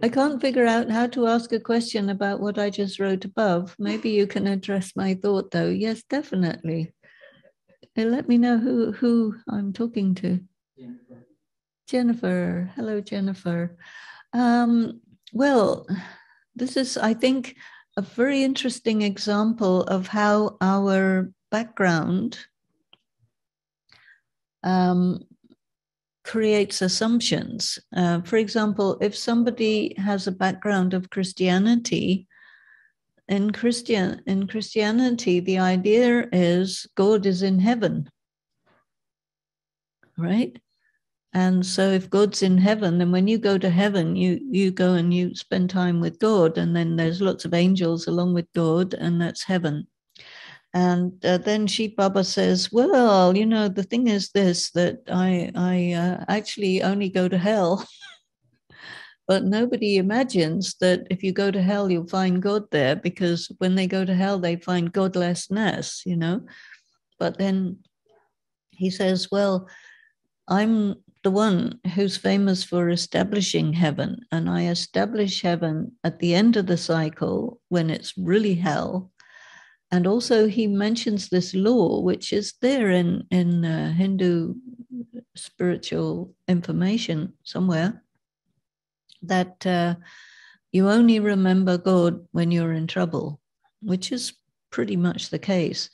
I can't figure out how to ask a question about what I just wrote above. Maybe you can address my thought, though. Yes, definitely. Let me know who I'm talking to. Jennifer. Hello, Jennifer. Well, this is, I think, a very interesting example of how our background creates assumptions. For example, if somebody has a background of Christianity, in Christianity, the idea is God is in heaven, right? And so if God's in heaven, then when you go to heaven, you go and you spend time with God, and then there's lots of angels along with God, and that's heaven. And then Sheep Baba says, well, you know, the thing is this, that I actually only go to hell. But nobody imagines that if you go to hell, you'll find God there, because when they go to hell, they find godlessness, you know. But then he says, well, I'm the one who's famous for establishing heaven, and I establish heaven at the end of the cycle when it's really hell. And also he mentions this law, which is there in Hindu spiritual information somewhere, that you only remember God when you're in trouble, which is pretty much the case.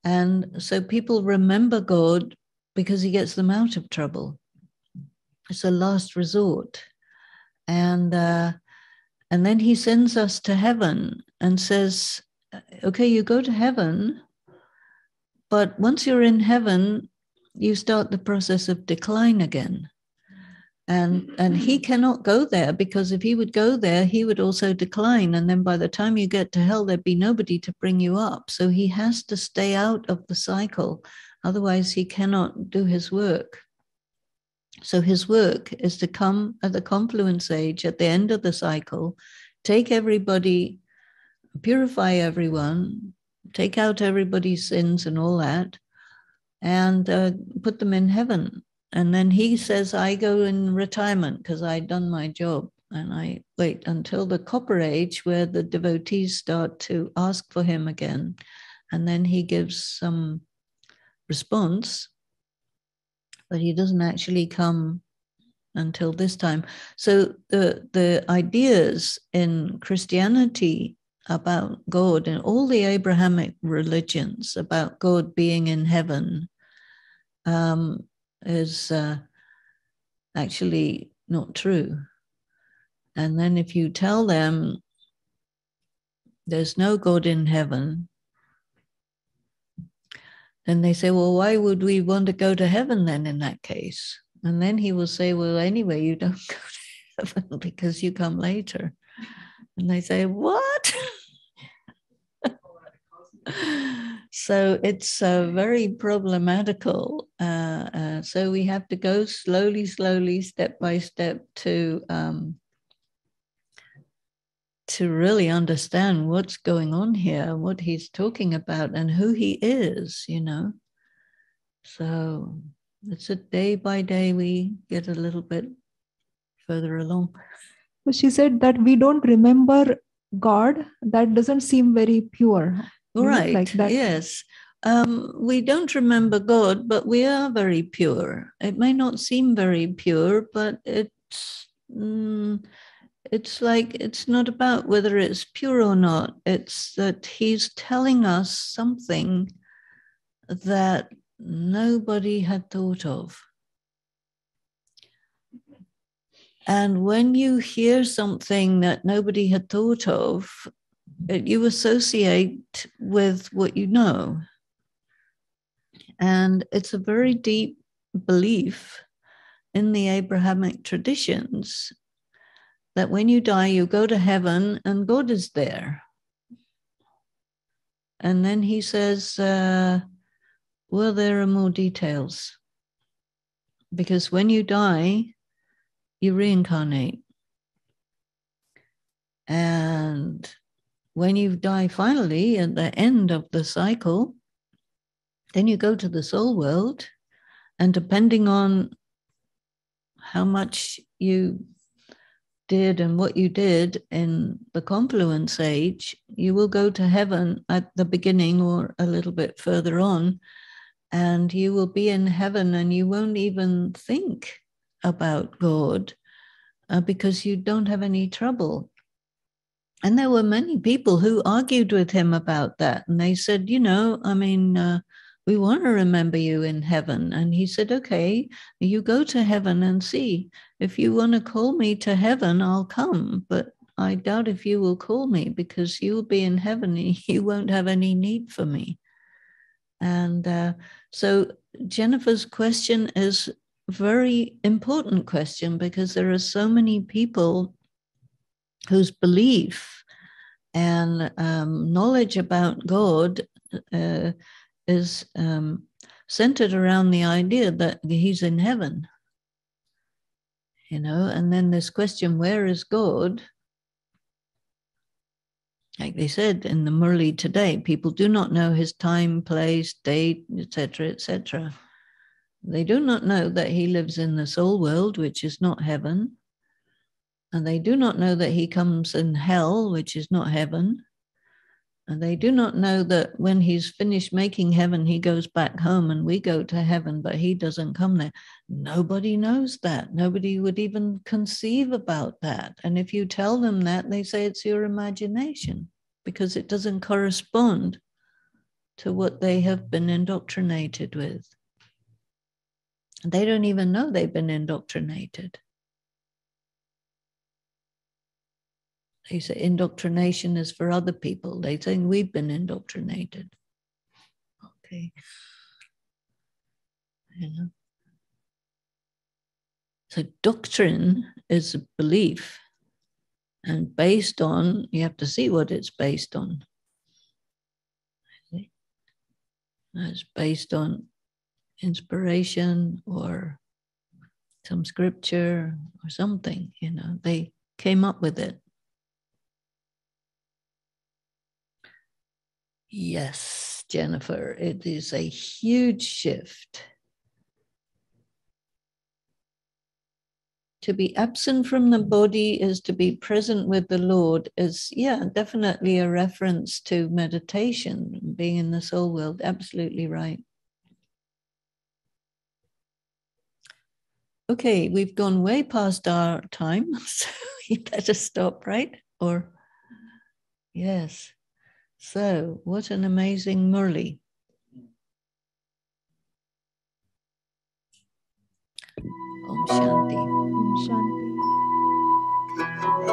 And so people remember God because he gets them out of trouble. It's a last resort. And then he sends us to heaven and says, okay, you go to heaven, but once you're in heaven, you start the process of decline again. And he cannot go there, because if he would go there, he would also decline. And then by the time you get to hell, there'd be nobody to bring you up. So he has to stay out of the cycle. Otherwise, he cannot do his work. So his work is to come at the confluence age at the end of the cycle, take everybody, purify everyone, take out everybody's sins and all that, and put them in heaven. And then he says, I go in retirement because I've done my job. And I wait until the Copper Age, where the devotees start to ask for him again. And then he gives some response, but he doesn't actually come until this time. So the ideas in Christianity about God and all the Abrahamic religions about God being in heaven is actually not true. And then if you tell them there's no God in heaven, then they say, well, why would we want to go to heaven then in that case? And then he will say, well, anyway, you don't go to heaven because you come later. And they say, what? So it's very problematical. So we have to go slowly, step by step to really understand what's going on here, what he's talking about, and who he is, you know. So it's a day by day we get a little bit further along. But she said that we don't remember God. That doesn't seem very pure. Right, like that. Yes. We don't remember God, but we are very pure. It may not seem very pure, but it's like, it's not about whether it's pure or not. It's that he's telling us something that nobody had thought of. And when you hear something that nobody had thought of, you associate with what you know. And it's a very deep belief in the Abrahamic traditions that when you die, you go to heaven and God is there. And then he says, well, there are more details. Because when you die, you reincarnate. And when you die finally at the end of the cycle, then you go to the soul world. And depending on how much you did and what you did in the confluence age, you will go to heaven at the beginning or a little bit further on, and you will be in heaven and you won't even think about God because you don't have any trouble. And there were many people who argued with him about that. And they said, we want to remember you in heaven. And he said, okay, you go to heaven and see. If you want to call me to heaven, I'll come. But I doubt if you will call me, because you will be in heaven. You won't have any need for me. And so Jennifer's question is a very important question, because there are so many people whose belief and knowledge about God is centered around the idea that he's in heaven. And then this question, where is God? Like they said in the Murli today, people do not know his time, place, date, etc., etc. They do not know that he lives in the soul world, which is not heaven. And they do not know that he comes in hell, which is not heaven. And they do not know that when he's finished making heaven, he goes back home and we go to heaven, but he doesn't come there. Nobody knows that. Nobody would even conceive about that. And if you tell them that, they say it's your imagination, because it doesn't correspond to what they have been indoctrinated with. They don't even know they've been indoctrinated. They say indoctrination is for other people. They think we've been indoctrinated. Okay. So doctrine is a belief, and based on, you have to see what it's based on. It's based on inspiration or some scripture or something, they came up with it. Yes, Jennifer, it is a huge shift. To be absent from the body is to be present with the Lord, is, definitely a reference to meditation, being in the soul world. Absolutely right. Okay, we've gone way past our time, so you better stop, right? Or, yes. So, what an amazing Murli. Om Shanti. Om Shanti.